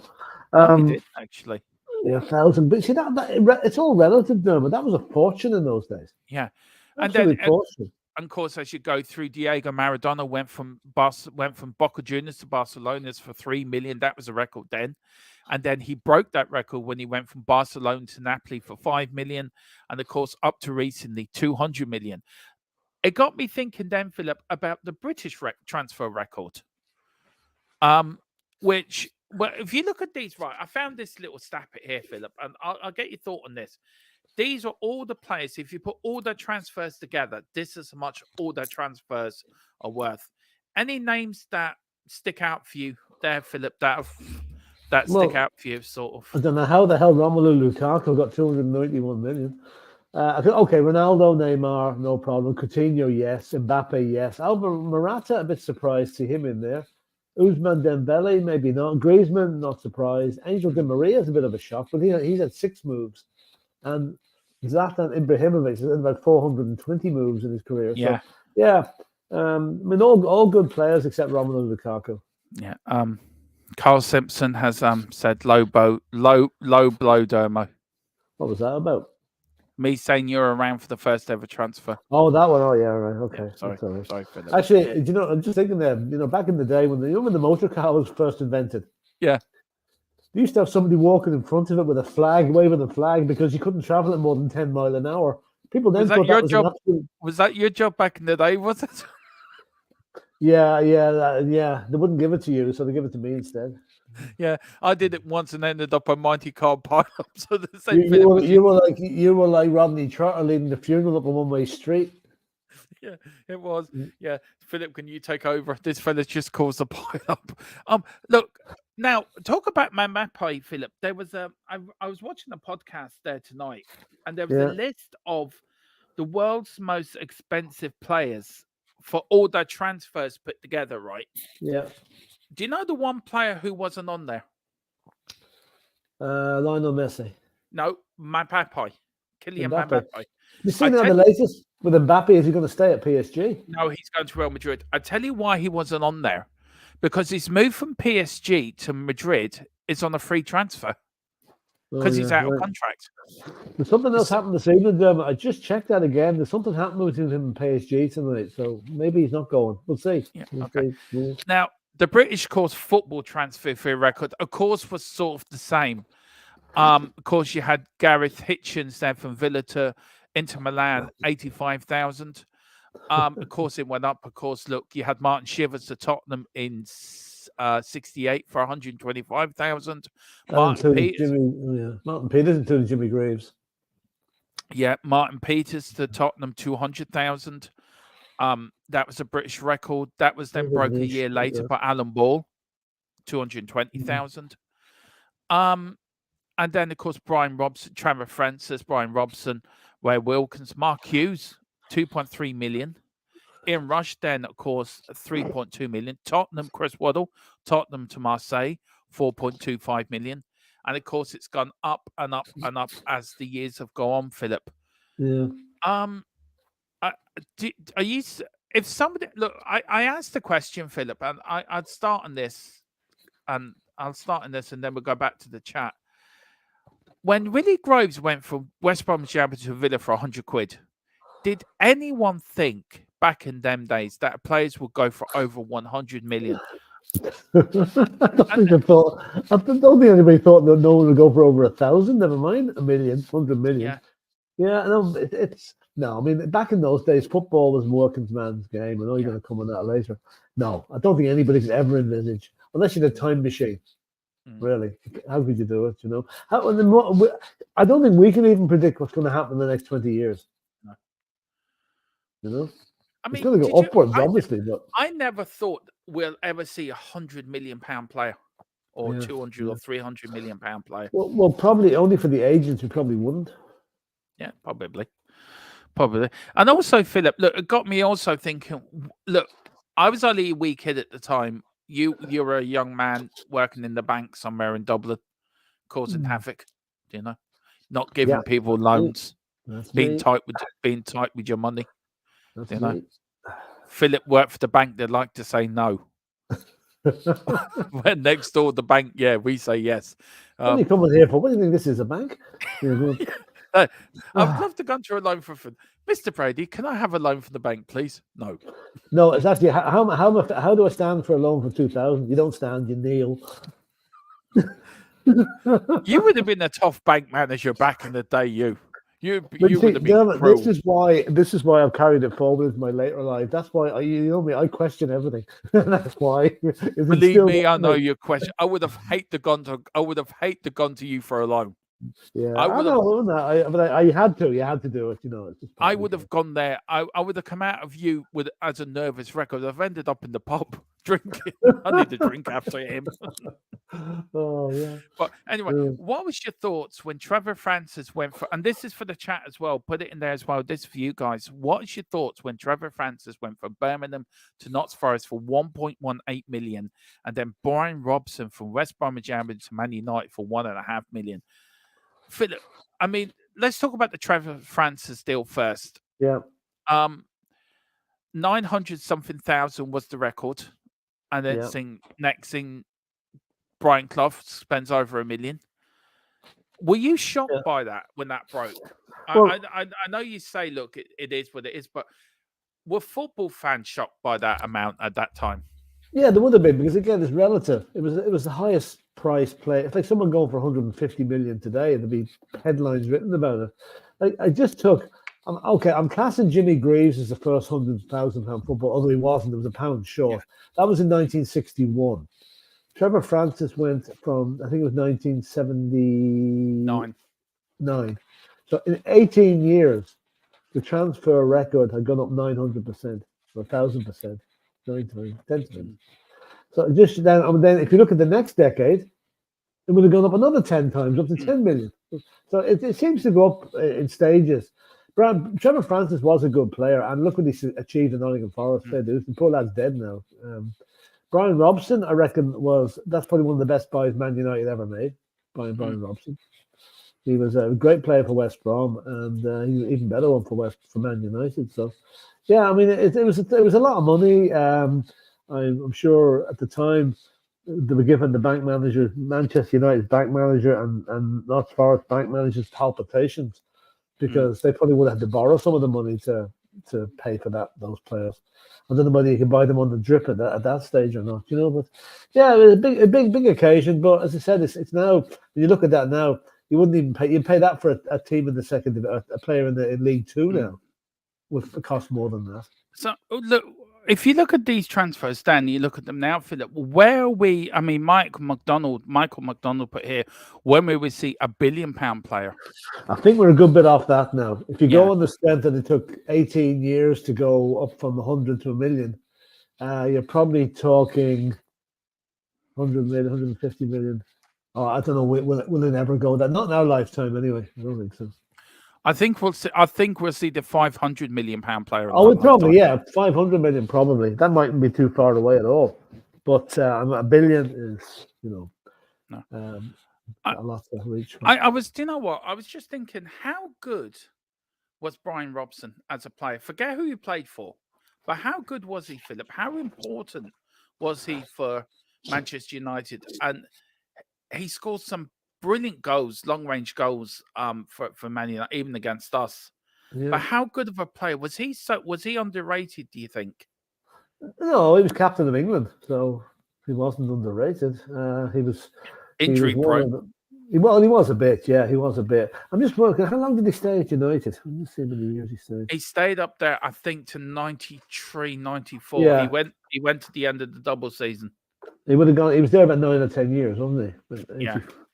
He did actually. Yeah, 1,000. But see that it's all relative, though. But that was a fortune in those days. Yeah, absolutely fortune. And of course, as you go through, Diego Maradona went from Boca Juniors to Barcelona for $3 million. That was a record then. And then he broke that record when he went from Barcelona to Napoli for $5 million. And of course, up to recently, $200 million. It got me thinking then, Philip, about the British transfer record. Which, well, if you look at these, right, I found this little stat here, Philip, and I'll get your thought on this. These are all the players. If you put all their transfers together, this is how much all their transfers are worth. Any names that stick out for you there, Philip, that stick out for you, sort of? I don't know how the hell Romelu Lukaku got 291 million. Okay, Ronaldo, Neymar, no problem. Coutinho, yes. Mbappe, yes. Alvaro Morata, a bit surprised to see him in there. Ousmane Dembele, maybe not. Griezmann, not surprised. Angel Di Maria is a bit of a shock, but he's had 6 moves. And Zlatan Ibrahimovic has had about 420 moves in his career. Yeah. So, yeah. I mean, all good players except Romelu Lukaku. Yeah. Carl Simpson has said low blow dermo. What was that about? Me saying you're around for the first ever transfer. Oh, that one. Oh, yeah, right. Okay. Yeah, sorry for that. Actually, you know, I'm just thinking there. You know, back in the day when the motor car was first invented. Yeah. You used to have somebody walking in front of it with a flag, waving a flag, because you couldn't travel at more than 10 miles an hour. People then thought that was an absolute... Was that your job back in the day? Was it? Yeah. They wouldn't give it to you, so they give it to me instead. Yeah, I did it once and ended up on Mighty Car Pile Up. So the same. You were like Rodney Trotter leading the funeral up a one-way street. Yeah, it was. Yeah, Philip, can you take over? This fella's just caused a pile up. Look, now talk about Mbappe, Philip. There was I was watching a podcast there tonight, and there was a list of the world's most expensive players for all their transfers put together, right? Yeah. Do you know the one player who wasn't on there? Lionel Messi. No, Mbappe. Kylian Mbappe. Mbappe. You see now the latest with Mbappe, is he going to stay at PSG? No, he's going to Real Madrid. I tell you why he wasn't on there. Because his move from PSG to Madrid is on a free transfer. Because he's out of contract. There's something else happened this evening, Dermot. I just checked that again. There's something happening between him and PSG tonight, so maybe he's not going. We'll see. Yeah, okay. Now, the British course football transfer fee record, of course, was sort of the same. Of course, you had Gareth Hitchens there from Villa to Inter Milan, 85,000. Of course, it went up. Of course, look, you had Martin Shivers to Tottenham in 68 for 125,000. Martin Peters including Jimmy Greaves. Yeah, Martin Peters to Tottenham, 200,000. That was a British record. That was then broke a year later by Alan Ball, 220,000. And then, of course, Brian Robson, Trevor Francis, Brian Robson, Ray Wilkins, Mark Hughes, 2.3 million. Ian Rush, then, of course, 3.2 million. Tottenham, Chris Waddle, Tottenham to Marseille, 4.25 million. And, of course, it's gone up and up and up as the years have gone on, Philip. Yeah. Are you... If somebody... Look, I asked the question, Philip, and I'd start on this, and I'll start on this, and then we'll go back to the chat. When Willie Groves went from West Bromwich Albion to Villa for 100 quid, did anyone think back in them days that players would go for over 100 million? I don't think anybody thought that no one would go for over 1,000. Never mind 100 million. Yeah. No. I mean, back in those days, football was working man's game. I know you're going to come on that later. No, I don't think anybody could ever envisage, unless you had a time machine. Really, how could you do it? You know, I don't think we can even predict what's going to happen in the next 20 years. No. You know, I mean, it's going to go upwards, obviously. But I never thought we'll ever see £100 million player, or 200 or 300 million pound player. Well, probably only for the agents who probably wouldn't. Yeah, probably. And also, Philip, look, it got me also thinking. Look, I was only a wee kid at the time. You're a young man working in the bank somewhere in Dublin, causing havoc. You know, not giving people loans, being tight with your money. That's you know, Philip worked for the bank. They like to say no. When next door the bank, we say yes. What are you coming here for? What do you think this is, a bank? I'd love to go through a loan for Mr. Brady. Can I have a loan from the bank, please? No, it's actually how do I stand for a loan for 2,000? You don't stand, you kneel. You would have been a tough bank manager back in the day. You would have been cruel. This is why I've carried it forward into my later life. That's why you know me. I question everything. That's why. Believe me, I know your question. I would have hated the gun to you for a loan. Yeah, I know. But I had to. You had to do it. You know. I would have gone there. I would have come out of you as a nervous record. I've ended up in the pub drinking. I need a drink after him. Oh yeah. But anyway, what was your thoughts when Trevor Francis went for? And this is for the chat as well. Put it in there as well. This is for you guys. What is your thoughts when Trevor Francis went from Birmingham to Notts Forest for 1.18 million, and then Brian Robson from West Bromwich Albion to Man United for 1.5 million? Philip, I mean, let's talk about the Trevor Francis deal first. Yeah. 900-something thousand was the record. And then next thing, Brian Clough spends over $1 million. Were you shocked by that when that broke? Well, I know you say, look, it is what it is, but were football fans shocked by that amount at that time? Yeah, there would have been, because again, it's relative. It was the highest price play. It's like someone going for 150 million today, there'd be headlines written about it. Like I just took. I'm classing Jimmy Greaves as the first £100,000 football, although he wasn't. It was a pound short. Yeah. That was in 1961. Trevor Francis went from, I think it was 1979. So in 18 years, the transfer record had gone up 900%, or 1,000%, 9 times, 10 times. So just then if you look at the next decade, it would have gone up another 10 times, up to 10 million. So it seems to go up in stages. Trevor Francis was a good player, and look what he achieved in Nottingham Forest. The poor lad's dead now. Brian Robson, I reckon, that's probably one of the best buys Man United ever made. Brian Robson. He was a great player for West Brom, and he was an even better one for Man United. So, yeah, I mean, it was a lot of money. I'm sure at the time they were given the bank manager, Manchester United's bank manager, and Notts Forest bank manager's palpitations, because they probably would have had to borrow some of the money to pay for those players. I don't know whether you can buy them on the drip at that stage or not, But yeah, it was a big occasion. But as I said, it's now, when you look at that now, you wouldn't even pay. You'd pay that for a team in the second, a player in League Two now, would cost more than that. So look, if you look at these transfers, Dan, you look at them now, Philip. Where are we? I mean, Michael McDonald put here, when we would see £1 billion player. I think we're a good bit off that now. If you go on the strength that it took 18 years to go up from 100 to 1 million, you're probably talking 100 million, 150 million. Oh, I don't know. Will it ever go that? Not in our lifetime, anyway. I don't think so. I think we'll see the £500 million player. Oh, probably, 500 million, probably. That mightn't be too far away at all. But $1 billion is, a lot to reach. I was just thinking, how good was Brian Robson as a player? Forget who he played for, but how good was he, Philip? How important was he for Manchester United? And he scored some brilliant goals, long-range goals, for Man United, even against us. Yeah. But how good of a player was he? Was he underrated, do you think? No, he was captain of England, so he wasn't underrated. He was injury prone. He was a bit, yeah. He was a bit. I'm just working. How long did he stay at United? I'm just seeing how many years he stayed. He stayed up there, I think, to 93, 94. Yeah. He went to the end of the double season. He would have gone. He was there about 9 or 10 years, wasn't he?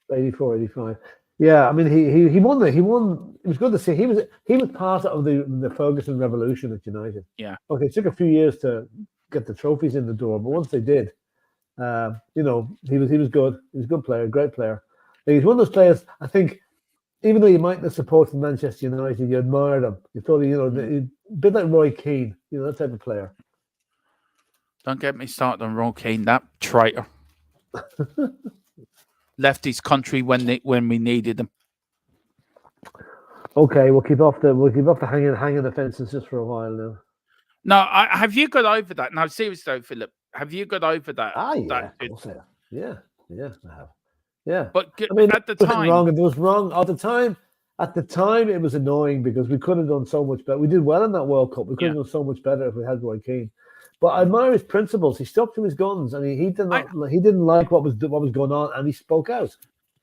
84, 85. Yeah, I mean, he won. It was good to see. He was part of the Ferguson revolution at United. Yeah. Okay, it took a few years to get the trophies in the door, but once they did, he was good. He was a good player, great player. He's one of those players. I think, even though you might not support Manchester United, you admired him. You thought, a bit like Roy Keane, that type of player. Don't get me started on Roy Keane, that traitor. Left his country when we needed him. Okay, we'll keep off the hanging the fences just for a while now. No, have you got over that? No, seriously though, Philip, have you got over that? Yeah, of course I have. Yeah, I have. Yeah, but I mean, at the time, wrong. It was wrong at the time. At the time, it was annoying because we could have done so much better. We did well in that World Cup. We could have done so much better if we had Roy Keane. But I admire his principles. He stuck to his guns, and he didn't like what was going on, and he spoke out.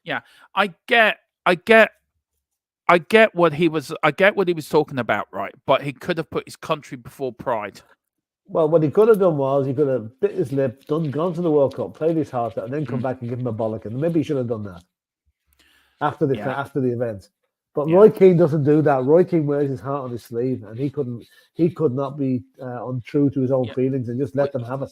Yeah, I get what he was talking about, right? But he could have put his country before pride. Well, what he could have done was he could have bit his lip, gone to the World Cup, played his heart out, and then come back and give him a bollock. And maybe he should have done that after the event. But Roy Keane doesn't do that. Roy Keane wears his heart on his sleeve, and he could not be untrue to his own feelings and just let them have it.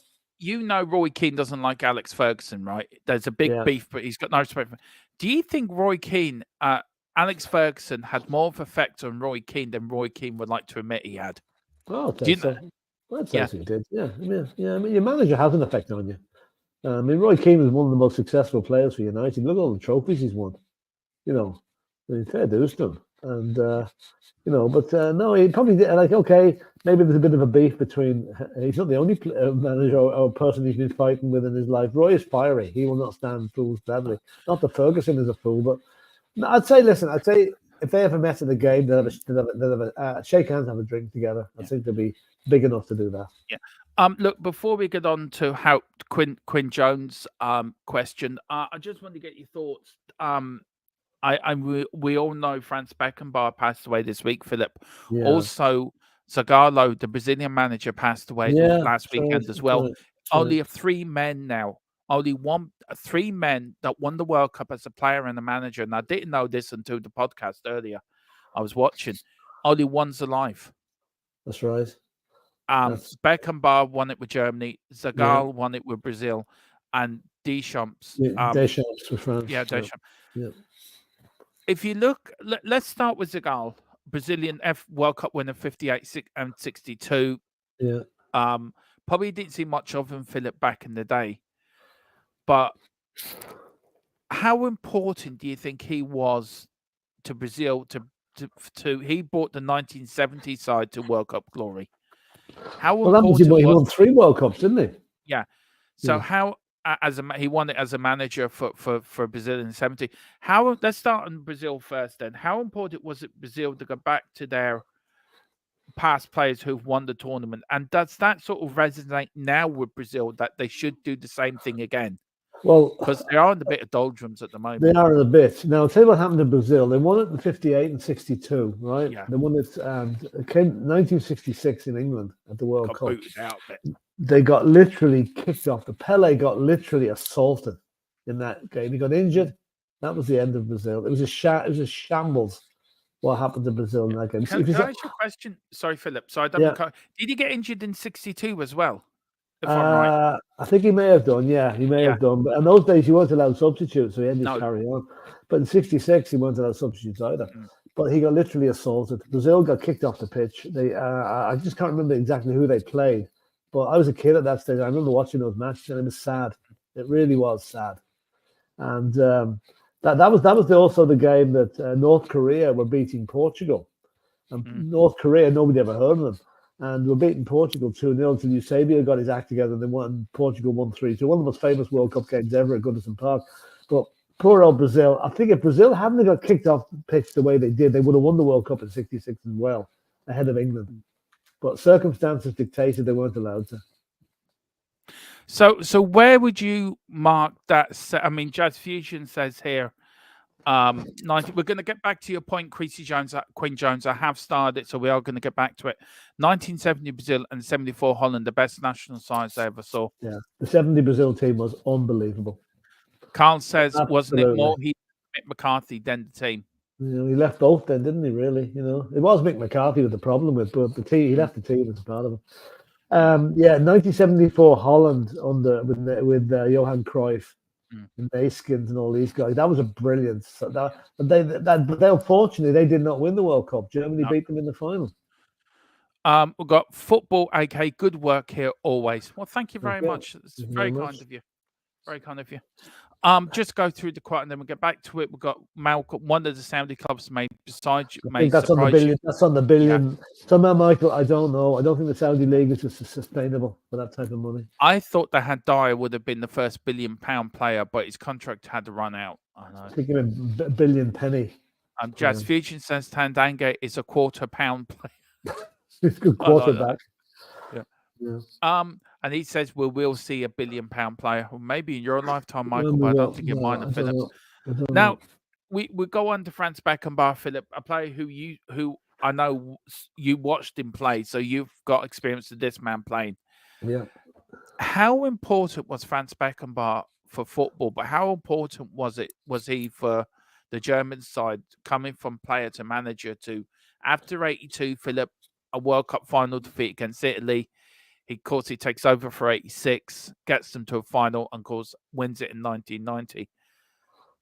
Roy Keane doesn't like Alex Ferguson, right? There's a big beef, but he's got no respect for him. Do you think Roy Keane, Alex Ferguson, had more of an effect on Roy Keane than Roy Keane would like to admit he had? Oh, I'd say he did. Yeah. I mean, your manager has an effect on you. I mean, Roy Keane was one of the most successful players for United. Look at all the trophies he's won. I mean, fair dues to him. And, but no, he probably did. Okay, maybe there's a bit of a beef between. He's not the only manager or person he's been fighting with in his life. Roy is fiery. He will not stand fools gladly. Not that Ferguson is a fool, but no, I'd say if they ever met at the game, they'd have shake hands, have a drink together. I think they'd be big enough to do that. Yeah. Look, before we get on to how Quinn Jones' question, I just want to get your thoughts. We all know Franz Beckenbauer passed away this week, Philip. Yeah. Also, Zagallo, the Brazilian manager, passed away last weekend as well. Only 3 men now. Only 3 men that won the World Cup as a player and a manager. And I didn't know this until the podcast earlier. I was watching. Only one's alive. That's right. Beckenbauer won it with Germany. Zagallo won it with Brazil. And Deschamps. Deschamps with France. Yeah, Deschamps. Yeah. If you look, let's start with Zagallo. Brazilian World Cup winner 58 and 62. Yeah. Probably didn't see much of him, Philip, back in the day. But how important do you think he was to Brazil? He brought the 1970 side to World Cup glory. How important he won 3 World Cups, didn't he? Yeah. So how he won it as a manager for Brazil in the 70s. Let's start on Brazil first then. How important was it Brazil to go back to their past players who've won the tournament? And does that sort of resonate now with Brazil that they should do the same thing again? Well, because they are in a bit of doldrums at the moment. They are in a bit. Now, I'll tell you what happened to Brazil. They won it in 58 and 62, right? Yeah. They won it, and it came 1966 in England at the World Cup. They got literally kicked off. The Pele got literally assaulted in that game. He got injured. That was the end of Brazil. It was a shambles. What happened to Brazil in that game? Can I ask you a question? Sorry, Philip. So did he get injured in 62 as well? If I'm right. I think he may have done. Yeah, he may have done. But in those days, he wasn't allowed substitutes, so he had to carry on. But in 66, he wasn't allowed substitutes either. But he got literally assaulted. Brazil got kicked off the pitch. I just can't remember exactly who they played. But I was a kid at that stage. I remember watching those matches, and it was sad. It really was sad. And that was also the game that North Korea were beating Portugal. And North Korea, nobody ever heard of them. And we're beating Portugal 2-0 until Eusebio got his act together, and then Portugal won 3-2. One of the most famous World Cup games ever at Goodison Park. But poor old Brazil. I think if Brazil hadn't got kicked off the pitch the way they did, they would have won the World Cup in 66 as well, ahead of England. But circumstances dictated they weren't allowed to. So where would you mark that? I mean, Jazz Fusion says here, 90. We're going to get back to your point, Queen Jones. I have started it, so we are going to get back to it. 1970 Brazil and 74 Holland, the best national sides I ever saw. Yeah, the 70 Brazil team was unbelievable. Carl says, wasn't it more Mick McCarthy than the team? You know, he left both then, didn't he? Really, you know, it was Mick McCarthy with the problem with, but the team he left the team as part of it. 1974 Holland with Johan Cruyff. And Naiskins and all these guys. That was a brilliant. But unfortunately they did not win the World Cup. Germany beat them in the final. We've got football. Okay, good work here always. Well, thank you very much. It's very kind of you. Very kind of you. Just go through the quote and then we'll get back to it. We've got Malcolm, one of the Saudi clubs besides you. That's on the billion. That's on the billion. Yeah. Somehow, Michael, I don't know. I don't think the Saudi league is sustainable for that type of money. I thought that had Dyer would have been the first £1 billion player, but his contract had to run out. I know. I think he meant a billion penny. Jazz Fusion says Tandanga is a £250 player. He's a good quarterback. Yeah. And he says we will see a £1 billion player, or maybe in your lifetime, Michael. But I don't think in mine, Philip. Now we go on to Franz Beckenbauer, Philip, a player who I know you watched him play, so you've got experience with this man playing. Yeah. How important was Franz Beckenbauer for football? But how important was he for the German side, coming from player to manager to after 82, Philip, a World Cup final defeat against Italy? Of course, he takes over for 86, gets them to a final, and of course, wins it in 1990.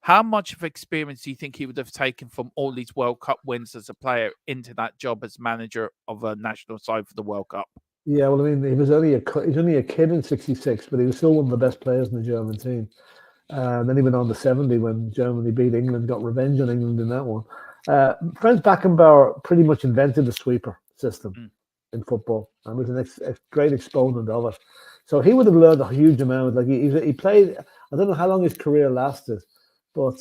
How much of experience do you think he would have taken from all these World Cup wins as a player into that job as manager of a national side for the World Cup? Yeah, well, I mean, he was only a kid in 66, but he was still one of the best players in the German team. Then he went on to 70 when Germany beat England, got revenge on England in that one. Franz Beckenbauer pretty much invented the sweeper system in football and was a great exponent of it. So he would have learned a huge amount. Like he played, I don't know how long his career lasted, but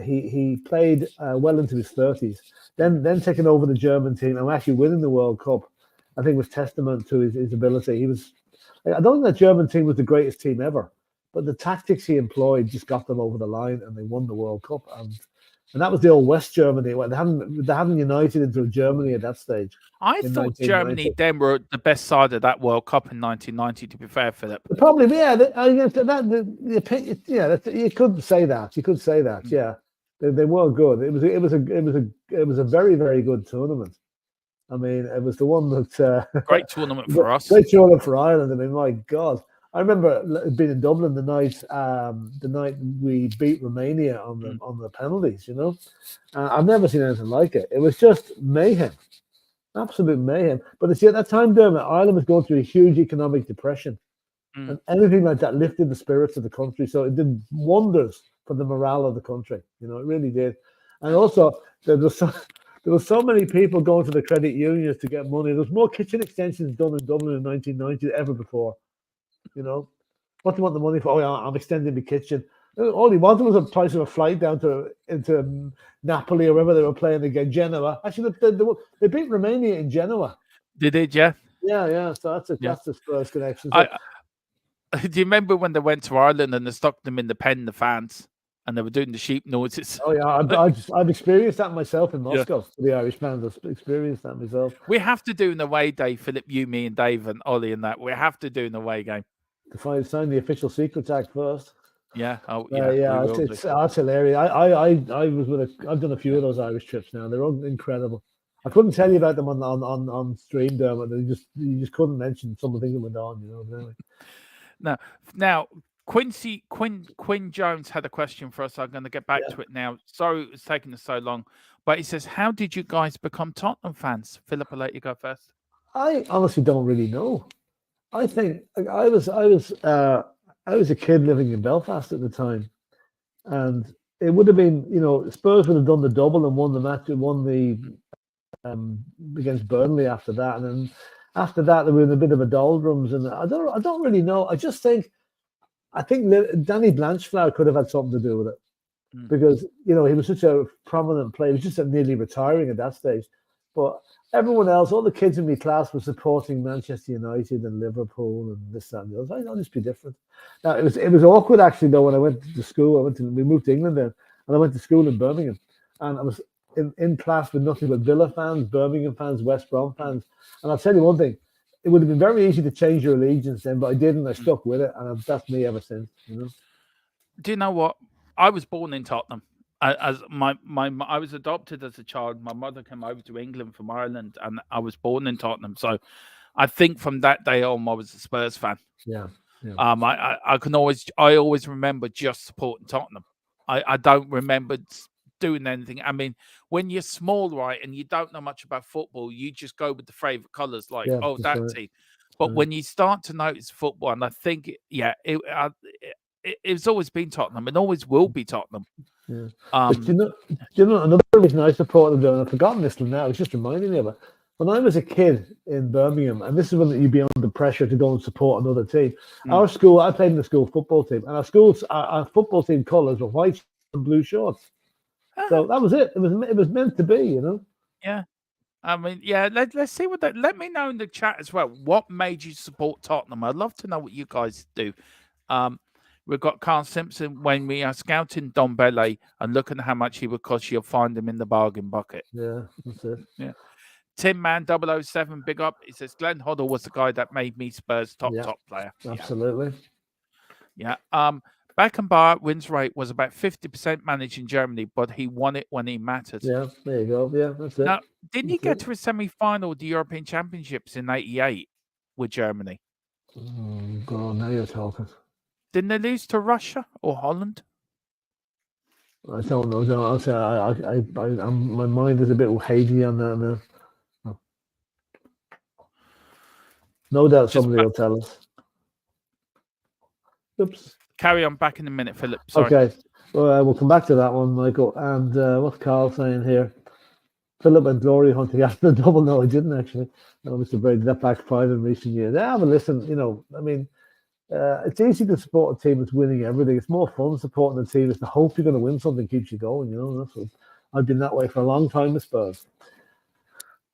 he played well into his 30s. Then taking over the German team and actually winning the World Cup, I think was testament to his ability. I don't think that German team was the greatest team ever, but the tactics he employed just got them over the line and they won the World Cup. And that was the old West Germany. They hadn't united into Germany at that stage. I thought Germany then were the best side of that World Cup in 1990. To be fair, Philip, probably you could say that. You could say that. Yeah, they were good. It was a very, very good tournament. I mean, it was the one that great tournament for us. Great tournament for Ireland. I mean, my God. I remember being in Dublin the night we beat Romania on the penalties. You know, I've never seen anything like it. It was just mayhem, absolute mayhem. But see, at that time, Dermot, Ireland was going through a huge economic depression, and anything like that lifted the spirits of the country. So it did wonders for the morale of the country. You know, it really did. And also, there was so many people going to the credit unions to get money. There was more kitchen extensions done in Dublin in 1990 than ever before. You know, what do you want the money for? Oh, yeah, I'm extending the kitchen. All he wanted was the price of a flight down into Napoli or wherever they were playing again, Genoa. Actually, they beat Romania in Genoa. They did, yeah. Yeah. So that's the Spurs connection. So, do you remember when they went to Ireland and they stuck them in the pen, the fans, and they were doing the sheep noises? Oh yeah, I've experienced that myself in Moscow. Yeah. The Irish fans, I've experienced that myself. We have to do an away day, Philip. You, me, and Dave, and Ollie, and that. We have to do an away game. To sign the official Secrets Act first. Yeah. Oh, yeah. It's hilarious. I was I've done a few of those Irish trips now. They're all incredible. I couldn't tell you about them on stream, Dermot. You just couldn't mention some of the things that went on. You know. Anyway. Now, Quinn Jones had a question for us. I'm going to get back to it now. Sorry it's taking us so long, but he says, "How did you guys become Tottenham fans?" Philip, I'll let you go first. I honestly don't really know. I think I was a kid living in Belfast at the time, and it would have been, Spurs would have done the double and won the match, against Burnley after that, and then after that they were in a bit of a doldrums, and I don't really know. I think Danny Blanchflower could have had something to do with it, because he was such a prominent player. He was just nearly retiring at that stage, but everyone else, all the kids in my class, were supporting Manchester United and Liverpool and this, that, and the other. I'll just be different. Now it was awkward actually though when I went to school. We moved to England then, and I went to school in Birmingham, and I was in class with nothing but Villa fans, Birmingham fans, West Brom fans. And I'll tell you one thing: it would have been very easy to change your allegiance then, but I didn't. I stuck with it, and that's me ever since. Do you know what? I was born in Tottenham. As I was adopted as a child. My mother came over to England from Ireland, and I was born in Tottenham. So, I think from that day on, I was a Spurs fan. Yeah. I always remember just supporting Tottenham. I don't remember doing anything. I mean, when you're small, right, and you don't know much about football, you just go with the favorite colors, like that team. But when you start to notice football, and I think, it's always been Tottenham and always will be Tottenham. Yeah. But do you know another reason I supported them, and I've forgotten this one now, it's just reminding me of it. When I was a kid in Birmingham, and this is when you'd be under pressure to go and support another team. Our school, I played in the school football team, and our football team colours were white and blue shorts. So that was it. It was meant to be, Yeah. I mean, let's see what let me know in the chat as well. What made you support Tottenham? I'd love to know what you guys do. We've got Carl Simpson. When we are scouting Dombele and looking at how much he would cost, you'll find him in the bargain bucket. Yeah, that's it. Yeah. Tim Man 007, big up. He says Glenn Hoddle was the guy that made me Spurs top player. Absolutely. Yeah. Beckenbauer wins rate was about 50% managed in Germany, but he won it when he mattered. Yeah, there you go. Yeah, that's it. Now, didn't he get to a semi-final of the European Championships in '88 with Germany? Oh, God, now you're talking. Didn't they lose to Russia or Holland? I don't know. I'll say my mind is a bit hazy on that now. Oh. No doubt somebody will tell us. Oops. Carry on back in a minute, Philip. Sorry. Okay. Well, we'll come back to that one, Michael. And what's Carl saying here? Philip and Glory hunting after the double. No, I didn't actually. No, Mr. Brady, that backfired in recent years. Yeah, but listen, I mean, it's easy to support a team that's winning everything. It's more fun supporting a team that's the hope you're going to win something keeps you going. That's what I've been that way for a long time with Spurs.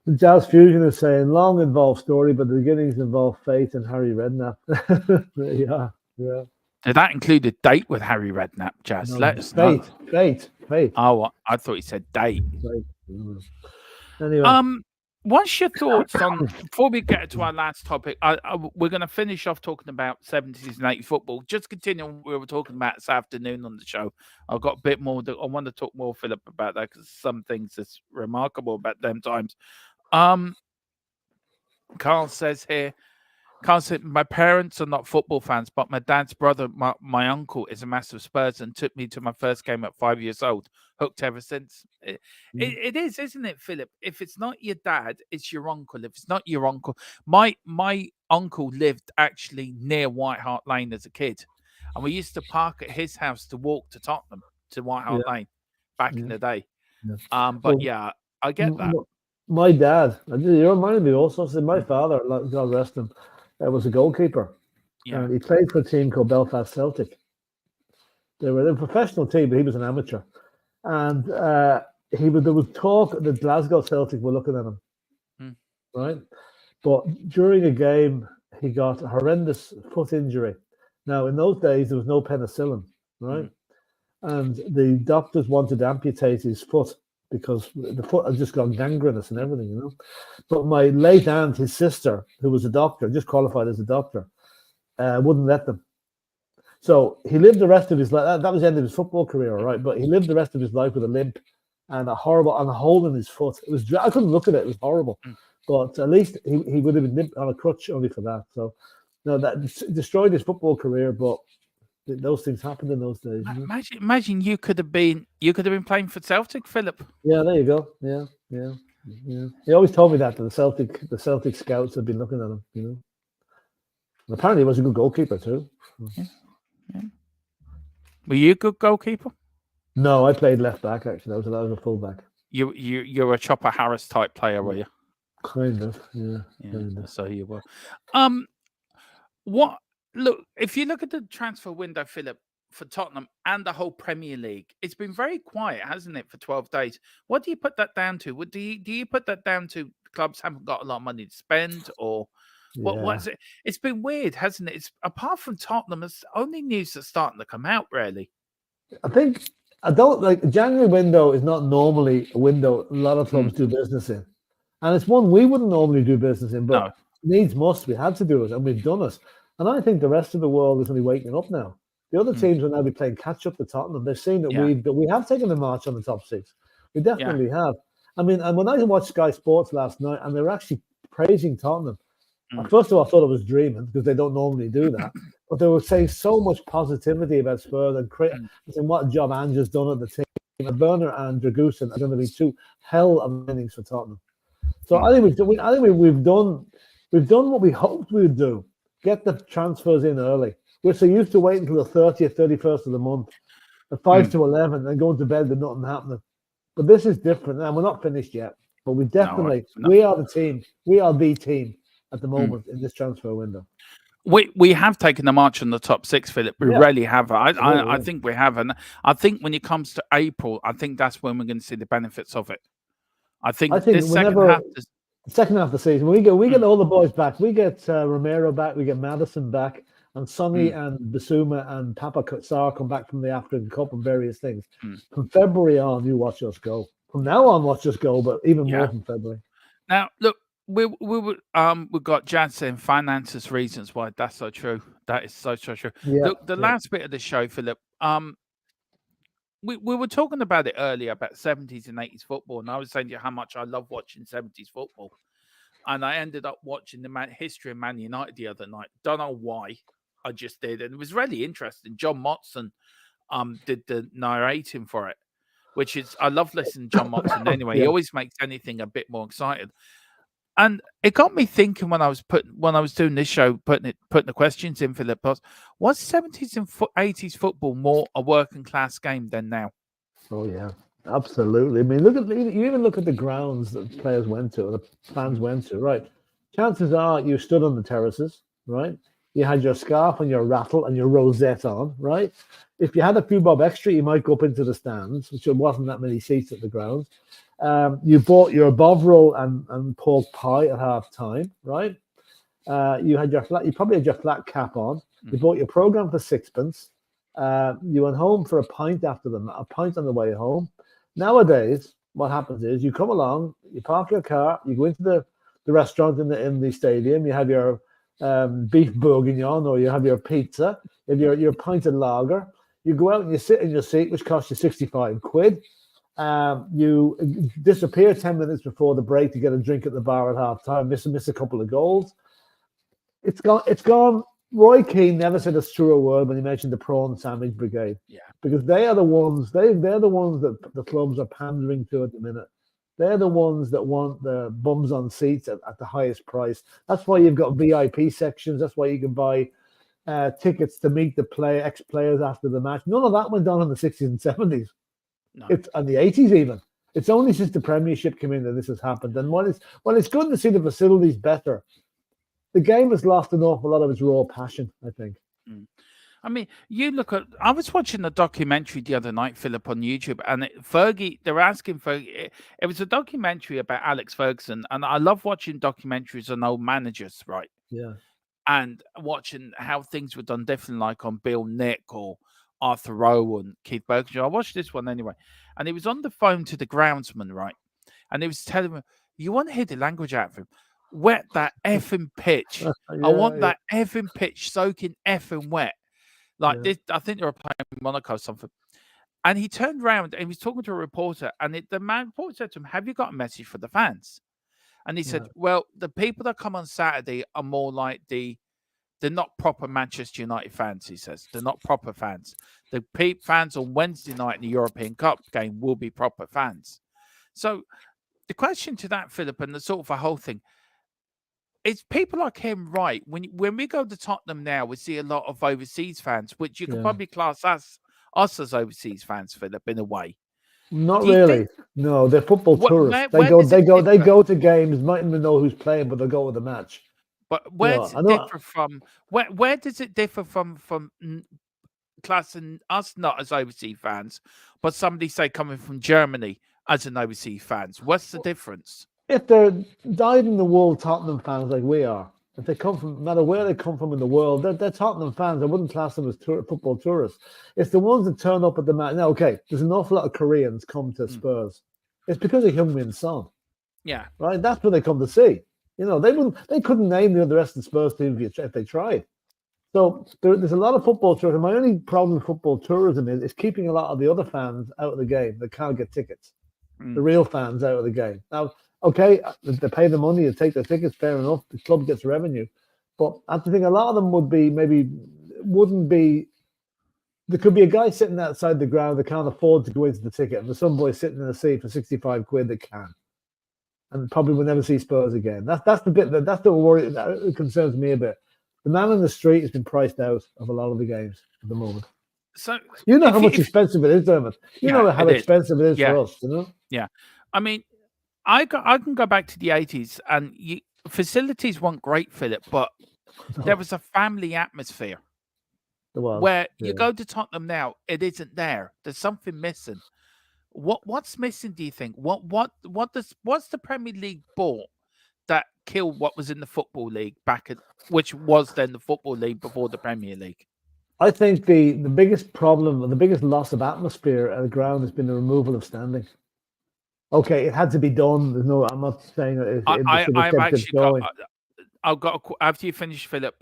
The Jazz Fusion is saying long involved story, but the beginnings involve Fate and Harry Redknapp. Yeah. Did that include a date with Harry Redknapp, Jazz? No, let us know. Fate. Oh, I thought he said date. Anyway. What's your thoughts on, before we get to our last topic, we're going to finish off talking about 70s and 80s football. Just continuing what we were talking about this afternoon on the show. I've got a bit more, I want to talk more, Philip, about that, because some things that's remarkable about them times. Carl says here, Can't say my parents are not football fans, but my dad's brother, my uncle, is a massive Spurs and took me to my first game at 5 years old. Hooked ever since. It is, isn't it, Philip? If it's not your dad, it's your uncle. If it's not your uncle, my uncle lived actually near White Hart Lane as a kid, and we used to park at his house to walk to Tottenham to White Hart Lane back in the day. But Well, yeah, I get that. My dad, you reminded me also, so my father, God rest him, was a goalkeeper. And he played for a team called Belfast Celtic. They were a professional team, but he was an amateur. And there was talk that Glasgow Celtic were looking at him, right? But during a game, he got a horrendous foot injury. Now, in those days, there was no penicillin, right? And the doctors wanted to amputate his foot because the foot had just gone gangrenous and everything, you know. But my late aunt, his sister, who was a doctor, just qualified as a doctor, wouldn't let them. So he lived the rest of his life. That was the end of his football career, all right. But he lived the rest of his life with a limp and a hole in his foot. It was, I couldn't look at it. It was horrible. But at least he would have been on a crutch only for that. So, no, that destroyed his football career. But those things happened in those days. Imagine you could have been playing for Celtic, Philip. Yeah, there you go. Yeah. He always told me that the Celtic scouts had been looking at him, you know. And apparently, he was a good goalkeeper too. Yeah. Were you a good goalkeeper? No, I played left back actually. I was a full back. You're a Chopper Harris type player, were you? Kind of, yeah. Kind of. So you were. If you look at the transfer window, Philip, for Tottenham and the whole Premier League, it's been very quiet, hasn't it, for 12 days? What do you put that down to? Do you put that down to clubs haven't got a lot of money to spend, or what is it? It's been weird, hasn't it? It's apart from Tottenham, it's only news that's starting to come out, really. I don't like January window is not normally a window a lot of clubs do business in. And it's one we wouldn't normally do business in, but needs must. We had to do it, and we've done it. And I think the rest of the world is only waking up now. The other teams will now be playing catch up to Tottenham. They've seen that we have taken the march on the top six. We definitely have. I mean, and when I watched Sky Sports last night, and they were actually praising Tottenham. First of all, I thought I was dreaming because they don't normally do that. But they were saying so much positivity about Spurs and what job Ange has done at the team. Werner and Dragusin are going to be two hell of innings for Tottenham. So I think we've done what we hoped we would do. Get the transfers in early. We're so used to waiting until the 30th, 31st of the month, at 5 to 11, and going to bed with nothing happening. But this is different, and we're not finished yet. But we definitely, we are the team. We are the team at the moment in this transfer window. We have taken the march on the top six, Philip. We really have. I think we have. And I think when it comes to April, I think that's when we're going to see the benefits of it. I think this second half of the season, we get all the boys back. We get Romero back. We get Maddison back. And Sonny and Basuma and Papa Sarr come back from the African Cup and various things. From February on, you watch us go. From now on, watch us go, but even more from February. Now, look, we've got Jan saying finances reasons why that's so true. That is so true. Look, the last bit of the show, Philip, we were talking about it earlier about 70s and 80s football, and I was saying to you how much I love watching 70s football. And I ended up watching the history of Man United the other night. Don't know why. I just did, and it was really interesting. John Motson did the narrating for it, which is I love listening to John Motson anyway. He always makes anything a bit more excited. And it got me thinking when I was doing this show, putting the questions in, Philip, was 70s and 80s football more a working class game than now? Oh yeah, absolutely. I mean, you even look at the grounds that players went to, or the fans went to, right? Chances are you stood on the terraces, right? You had your scarf and your rattle and your rosette on, right? If you had a few bob extra, you might go up into the stands, which there wasn't that many seats at the ground. You bought your bovril and pork pie at half time, right? You probably had your flat cap on. You bought your program for sixpence. You went home for a pint on the way home. Nowadays, what happens is you come along, you park your car, you go into the restaurant in the stadium, you have your beef bourguignon, or you have your pizza, you have your pint of lager. You go out and you sit in your seat, which costs you 65 quid. You disappear 10 minutes before the break to get a drink at the bar at half time, miss a couple of goals. It's gone. Roy Keane never said a truer word when he mentioned the prawn sandwich brigade. Yeah. Because they are the ones. They're the ones that the clubs are pandering to at the minute. They're the ones that want the bums on seats at the highest price. That's why you've got VIP sections. That's why you can buy tickets to meet the ex-players after the match. None of that went on in the 60s and 70s. No. It's and the 80s even. It's only since the Premiership came in that this has happened. And while it's good to see the facilities better, the game has lost an awful lot of its raw passion, I think. I mean, you look at. I was watching a documentary the other night, Philip, on YouTube, and Fergie. They were asking Fergie. It was a documentary about Alex Ferguson, and I love watching documentaries on old managers, right? Yeah. And watching how things were done differently, like on Bill Nick or Arthur Rowe and Keith Berkshire. I watched this one anyway, and he was on the phone to the groundsman, right? And he was telling him, "You want to hear the language out of him? Wet that effing pitch. I want that effing pitch soaking effing wet." Like this, I think they were playing Monaco or something. And he turned around and he was talking to a reporter, and the reporter said to him, "Have you got a message for the fans?" And he said, "Well, the people that come on Saturday are more like they're not proper Manchester United fans," he says. "They're not proper fans. The fans on Wednesday night in the European Cup game will be proper fans." So the question to that, Philip, and the sort of a whole thing, it's people like him, right? When we go to Tottenham now, we see a lot of overseas fans, which you could probably class us as overseas fans, Philip, in a way. Not really. No, they're football tourists. They go to games, mightn't even know who's playing, but they'll go with the match. But where does it differ from? Where does it differ from classing us not as overseas fans, but somebody say coming from Germany as an overseas fans? What's the difference? If they're dyed-in-the-wool Tottenham fans like we are, if they come from, no matter where they come from in the world, they're Tottenham fans. I wouldn't class them as football tourists. It's the ones that turn up at the match. Now, okay, there's an awful lot of Koreans come to Spurs. It's because of Heung-min Son. Yeah. Right? That's what they come to see. You know, they couldn't name the rest of the Spurs team if they tried. So there's a lot of football tourism. My only problem with football tourism is keeping a lot of the other fans out of the game that can't get tickets. The real fans out of the game. Now, okay, they pay the money to take the tickets, fair enough. The club gets revenue. But I think a lot of them wouldn't be. There could be a guy sitting outside the ground that can't afford to go into the ticket, and there's some boy sitting in a seat for 65 quid that can. And probably will never see Spurs again. That's the bit that's the worry that concerns me a bit. The man on the street has been priced out of a lot of the games at the moment. So you know how much expensive it is, Dermot. You know how expensive it is for us, you know? Yeah. I mean, I can go back to the 80s, and facilities weren't great, Philip, but there was a family atmosphere. Where you go to Tottenham now, it isn't there. There's something missing. What's missing, do you think? What's the Premier League bought that killed what was in the Football League which was then the Football League before the Premier League? I think the biggest problem and the biggest loss of atmosphere at the ground has been the removal of standing. Okay, it had to be done. There's no. I'm not saying that I've actually got. After you finish, Philip.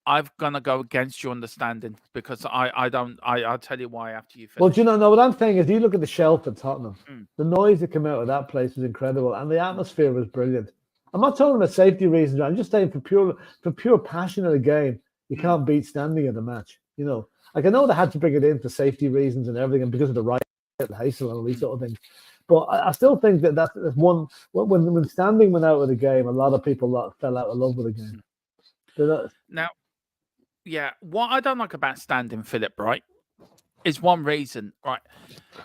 I'm gonna go against your understanding because I'll tell you why after you finish. Well, do you know what I'm saying is, you look at the shelf at Tottenham. The noise that came out of that place was incredible, and the atmosphere was brilliant. I'm not talking about safety reasons. I'm just saying for pure passion of the game, you can't beat standing at a match. You know, like I know they had to bring it in for safety reasons and everything, and because of the right hassle and all these sort of things. But I still think that's one. When standing went out of the game, a lot of people fell out of love with the game. Now, yeah, what I don't like about standing, Philip, right, is one reason, right,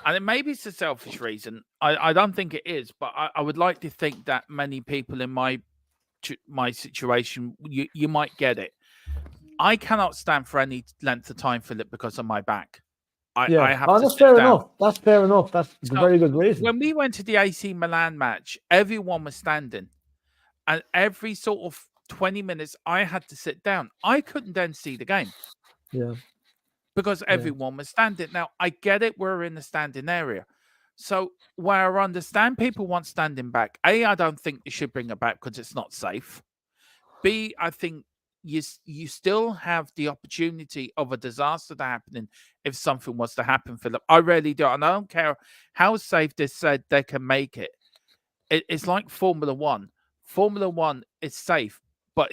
and maybe it's a selfish reason. I don't think it is, but I would like to think that many people in my situation, you might get it. I cannot stand for any length of time, Philip, because of my back. I have to that's fair enough. That's fair enough. That's a very good reason. When we went to the AC Milan match, everyone was standing, and every sort of 20 minutes I had to sit down. I couldn't then see the game. Yeah. Because everyone was standing. Now, I get it, we're in the standing area. So where I understand people want standing back, A, I don't think you should bring it back because it's not safe. B, I think you still have the opportunity of a disaster to happening if something was to happen, Philip. I really do. And I don't care how safe they said they can make it. It's like Formula One. Formula One is safe, but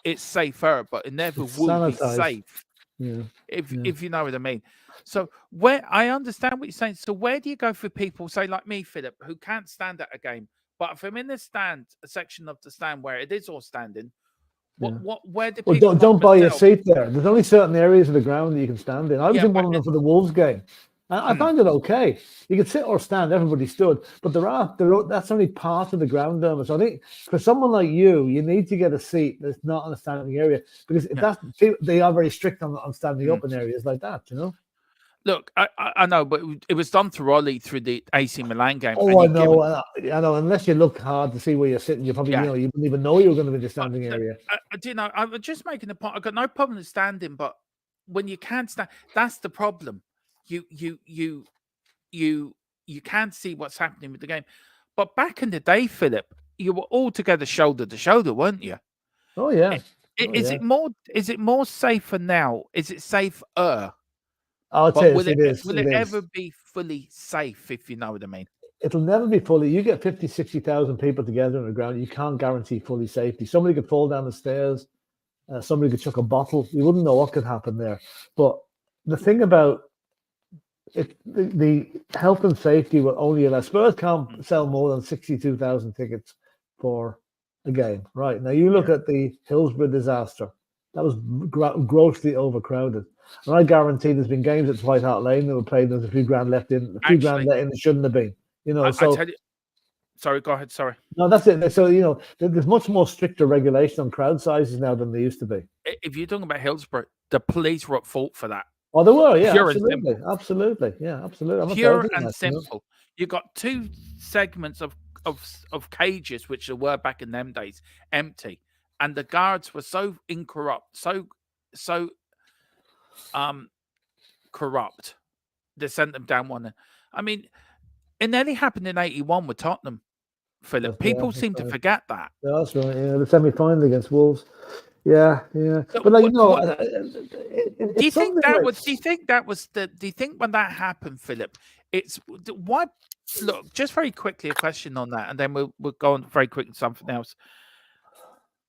it's safer, but it never will be safe. Yeah. If you know what I mean. So where I understand what you're saying. So where do you go for people, say like me, Philip, who can't stand at a game, but if I'm in the stand, a section of the stand where it is all standing, where do people? Well, don't buy a seat there. There's only certain areas of the ground that you can stand in. I was in one of them for the Wolves game. I found it okay. You could sit or stand. Everybody stood, but that's only part of the ground, Dermot. So I think for someone like you need to get a seat that's not in a standing area, because they are very strict on standing up in areas like that. You know. Look, I know, but it was done through the AC Milan game. Oh, I know. Unless you look hard to see where you're sitting, you probably you wouldn't even know you were going to be in the standing area. I do know. I was just making a point. I got no problem with standing, but when you can't stand, that's the problem. You can't see what's happening with the game. But back in the day, Philip, you were all together shoulder to shoulder, weren't you? Oh yeah. Is it more safer now? Is it safer? Will it ever be fully safe, if you know what I mean? It'll never be fully. You get 50, 60,000 people together on the ground, you can't guarantee fully safety. Somebody could fall down the stairs. Somebody could chuck a bottle. You wouldn't know what could happen there. But the thing about the health and safety will only allow. Spurs can't sell more than 62,000 tickets for a game. Right. Now, you look at the Hillsborough disaster. That was grossly overcrowded. And I guarantee there's been games at White Hart Lane that were played. There's a few grand left in. A few grand let in that shouldn't have been. You know, I tell you, sorry, go ahead. Sorry. No, that's it. So, you know, there's much more stricter regulation on crowd sizes now than there used to be. If you're talking about Hillsborough, the police were at fault for that. Oh, they were, yeah, absolutely. Yeah, absolutely. Pure and simple. You got two segments of cages, which there were back in them days, empty. And the guards were so incorrupt, so corrupt, they sent them down one. I mean, it nearly happened in 81 with Tottenham, Philip. People seem to forget that. Yeah, that's right. Yeah, the semi-final against Wolves. Yeah. So, but like, do you think when that happened, Philip? It's why? Look, just very quickly, a question on that, and then we'll go on very quickly to something else.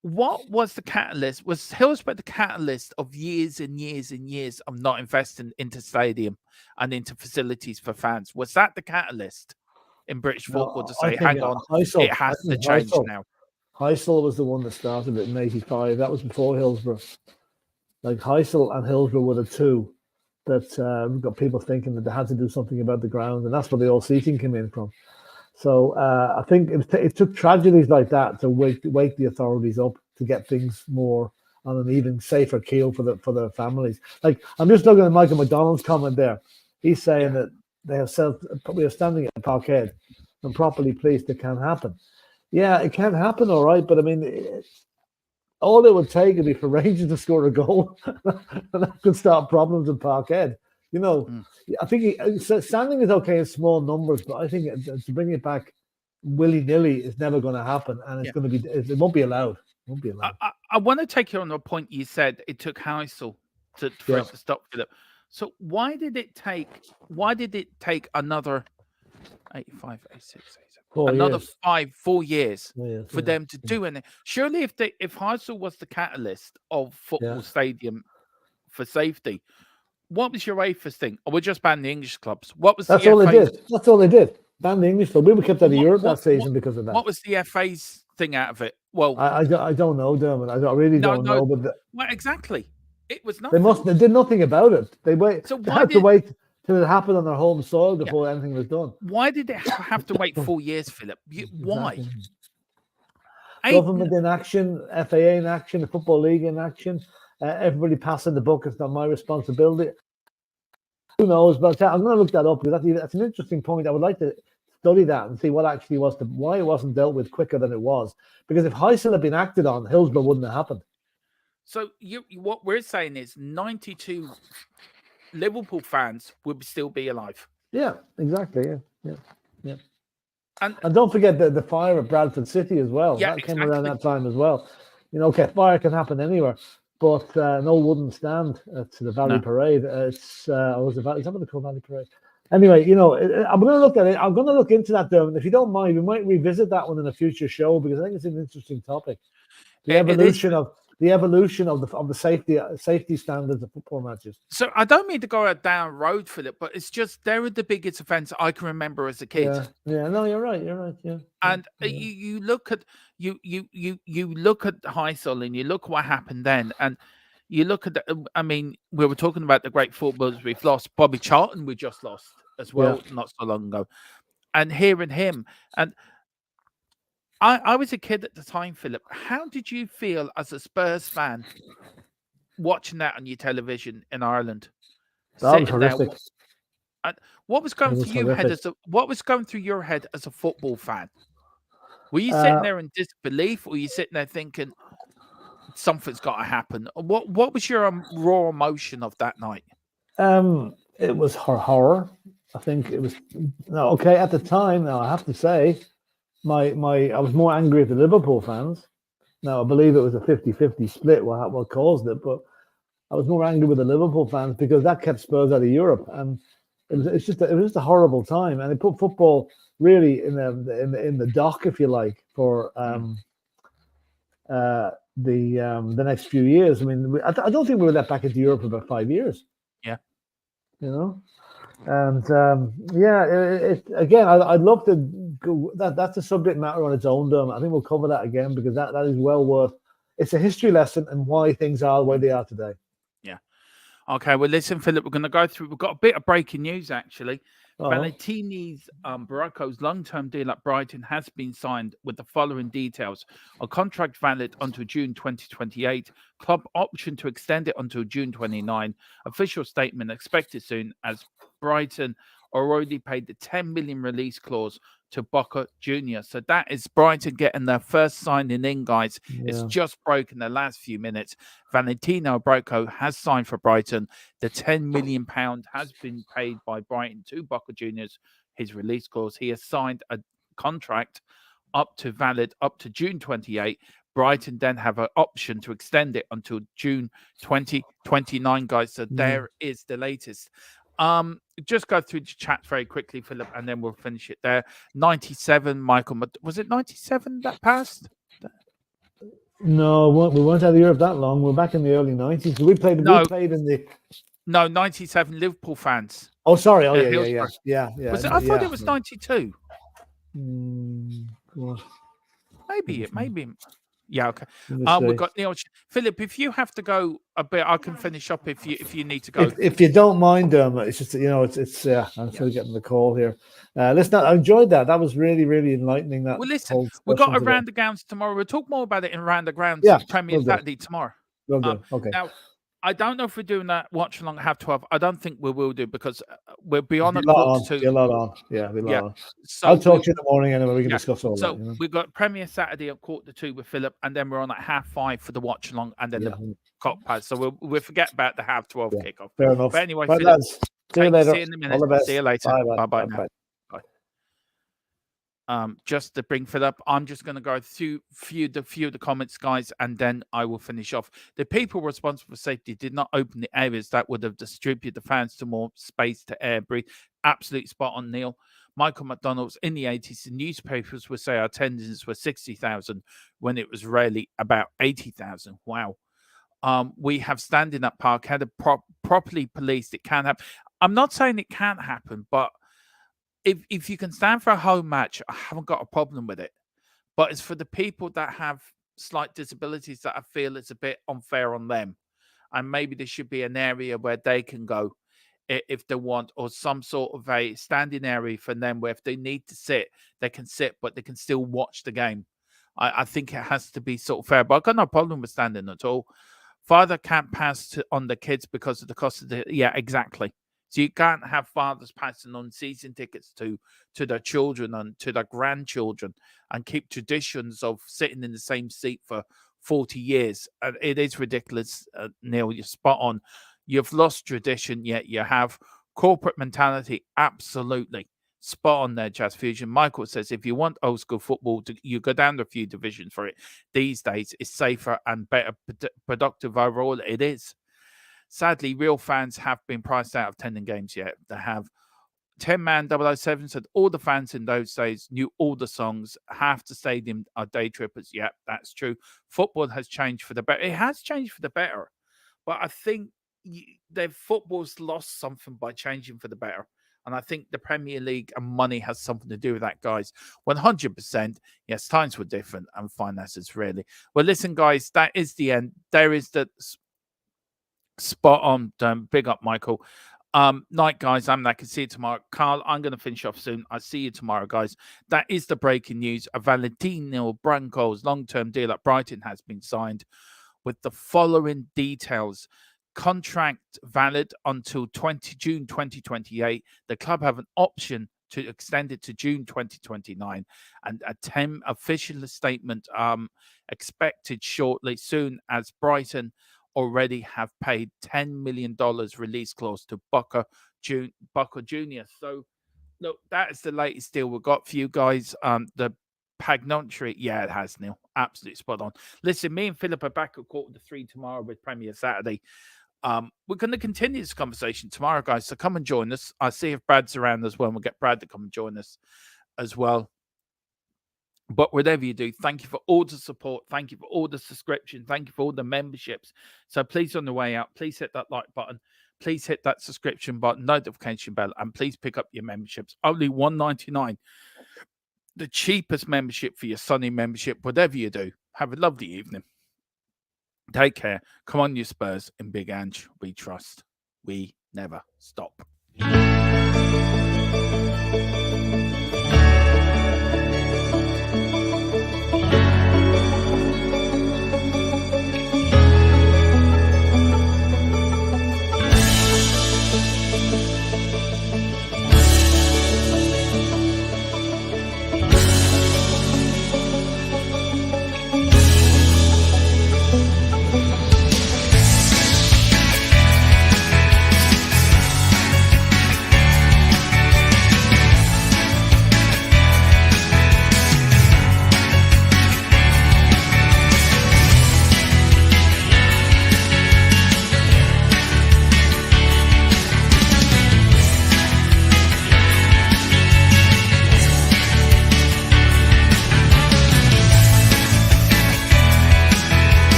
What was the catalyst? Was Hillsborough the catalyst of years and years and years of not investing into stadium and into facilities for fans? Was that the catalyst in British football to say, hang on, it has to change now? Heysel was the one that started it in 85. That was before Hillsborough. Like Heysel and Hillsborough were the two that got people thinking that they had to do something about the ground, and that's where the all seating came in from. So I think it took tragedies like that to wake the authorities up to get things more on an even safer keel for the families. Like, I'm just looking at Michael McDonald's comment there. He's saying that we are standing at Parkhead and properly policed. It can happen. Yeah, it can happen, all right. But I mean, all it would take would be for Rangers to score a goal, and that could start problems at Parkhead. You know, I think standing is okay in small numbers, but I think to bring it back willy-nilly is never going to happen, and it won't be allowed. I want to take you on the point you said it took Heysel for it to stop Philip. So why did it take another 85, 86, 87, 4 years for them to do anything? Surely if Heysel was the catalyst of football stadium for safety, what was your UEFA's thing? Or we're just banning the English clubs? What was That's all they did. That's all they did. Ban the English club. We were kept out of Europe that season because of that. What was the FA's thing out of it? Well, I don't know, Dermot. I really don't know. But well, exactly. It was nothing. They did nothing about it. They had to wait till it happened on their home soil before anything was done. Why did it have to wait 4 years, Philip? Why? Exactly. Government in action, FAA in action, the Football League in action. Everybody passing the buck. It's not my responsibility. Who knows? But I'm going to look that up because that's an interesting point. I would like to study that and see what actually was why it wasn't dealt with quicker than it was. Because if Heysel had been acted on, Hillsborough wouldn't have happened. So what we're saying is 92 Liverpool fans would still be alive. Yeah, exactly. Yeah. And don't forget the fire at Bradford City as well. Yeah, that came around that time as well. You know, okay, fire can happen anywhere. But no wooden stand to the Valley Parade. Is that what they call Valley Parade? Anyway, you know, I'm going to look at it. I'm going to look into that, Dermot. If you don't mind, we might revisit that one in a future show because I think it's an interesting topic. the evolution of the safety standards of football matches. So I don't mean to go down road, Philip, but it's just they're the biggest offence I can remember as a kid. Yeah. No, you're right. Yeah. And you look at you look at Heysel and you look what happened then, and you look at I mean, we were talking about the great footballers we've lost. Bobby Charlton we just lost as well, not so long ago, and hearing him and. I was a kid at the time, Philip. How did you feel as a Spurs fan watching that on your television in Ireland? That was horrific. What was going through your head what was going through your head as a football fan? Were you sitting there in disbelief, or were you sitting there thinking something's got to happen? What was your raw emotion of that night? It was horror. I think it was okay at the time. Now I have to say, I was more angry at the Liverpool fans. Now I believe it was a 50-50 split. What caused it? But I was more angry with the Liverpool fans because that kept Spurs out of Europe, and it was just a horrible time, and it put football really in the dock, if you like, for the next few years. I mean, I don't think we were let back into Europe for about 5 years. Yeah, and again, I'd love to go. That's a subject matter on its own, Dom. I think we'll cover that again because that is well worth. It's a history lesson and why things are the way they are today. Yeah. Okay. Well, listen, Philip, we're going to go through. We've got a bit of breaking news actually. Valentini's Baracco's long-term deal at Brighton has been signed with the following details: a contract valid until June 2028, club option to extend it until June 29. Official statement expected soon, as Brighton already paid the 10 million release clause to Boca Juniors. So that is Brighton getting their first signing in, guys. Yeah. It's just broken the last few minutes. Valentino Baracco has signed for Brighton. The £10 million has been paid by Brighton to Boca Juniors, his release clause. He has signed a contract valid up to June 28. Brighton then have an option to extend it until June 2029, guys. So there is the latest. Just go through the chat very quickly, Philip, and then we'll finish it there. 97, Michael. Was it 97 that passed? No, we weren't out of Europe that long. We're back in the early 90s. We played in the... No, 97 Liverpool fans. Oh, sorry. Oh, yeah. Was it? I thought it was 92. Maybe. Yeah, okay. We've got Neil. Philip, if you have to go a bit, I can finish up if you need to go. If you don't mind, it's just I'm still getting the call here. Listen, I enjoyed that. That was really, really enlightening. That. Well, listen, we've got Around the Grounds tomorrow. We'll talk more about it in Around the Grounds Premier Saturday tomorrow. Okay. Now, I don't know if we're doing that watch along at 12:30. I don't think we will do because we're beyond a quarter to. Be a lot on. On. So I'll talk to you in the morning anyway. We can discuss all that. So we've got Premier Saturday at 2:45 with Philip, and then we're on at 5:30 for the watch along, and then the cock pads. So we'll forget about the 12:30 kickoff. Fair enough. But anyway, Philip, lads. See you later. See you in a minute. All the best. See you later. Bye. Bye. Just to bring Philip, I'm just going to go through few of the comments, guys, and then I will finish off. The people responsible for safety did not open the areas that would have distributed the fans to more space to air breathe. Absolutely spot on, Neil. Michael McDonald's in the 80s, the newspapers would say our attendance was 60,000 when it was rarely about 80,000. Wow. We have standing up park had properly policed. It can happen. I'm not saying it can't happen, but if you can stand for a home match, I haven't got a problem with it. But it's for the people that have slight disabilities that I feel it's a bit unfair on them. And maybe there should be an area where they can go if they want, or some sort of a standing area for them where if they need to sit, they can sit, but they can still watch the game. I think it has to be sort of fair. But I've got no problem with standing at all. Father can't pass on the kids because of the cost of the... Yeah, exactly. So you can't have fathers passing on season tickets to their children and to their grandchildren and keep traditions of sitting in the same seat for 40 years. And it is ridiculous, Neil. You're spot on. You've lost tradition, yet you have corporate mentality. Absolutely. Spot on there, Jazz Fusion. Michael says, if you want old school football, you go down to a few divisions for it. These days, it's safer and better productive overall. It is. Sadly, real fans have been priced out of attending games yet. They have. 10 Man 007 said all the fans in those days knew all the songs. Half the stadium are day trippers. Yeah, that's true. Football has changed for the better. It has changed for the better, but I think football's lost something by changing for the better. And I think the Premier League and money has something to do with that, guys. 100%. Yes, times were different and finances really. Well, listen, guys, that is the end. There is the spot on. Big up, Michael. Night, guys. I can see you tomorrow. Carl, I'm going to finish off soon. I'll see you tomorrow, guys. That is the breaking news. A Valentino Branco's long-term deal at Brighton has been signed with the following details. Contract valid until June 2028. The club have an option to extend it to June 2029, and a official statement expected shortly, soon as Brighton already have paid $10 million release clause to Booker Jr. So, look, that is the latest deal we've got for you guys. The Pagnotry, yeah, it has, Neil. Absolutely spot on. Listen, me and Philip are back at 2:45 tomorrow with Premier Saturday. We're going to continue this conversation tomorrow, guys. So come and join us. I'll see if Brad's around as well. And we'll get Brad to come and join us as well. But whatever you do, thank you for all the support. Thank you for all the subscription. Thank you for all the memberships. So please, on the way out, please hit that like button. Please hit that subscription button, notification bell, and please pick up your memberships. Only $1.99. The cheapest membership for your Sunny membership. Whatever you do, have a lovely evening. Take care. Come on, you Spurs. In Big Ange, we trust. We never stop.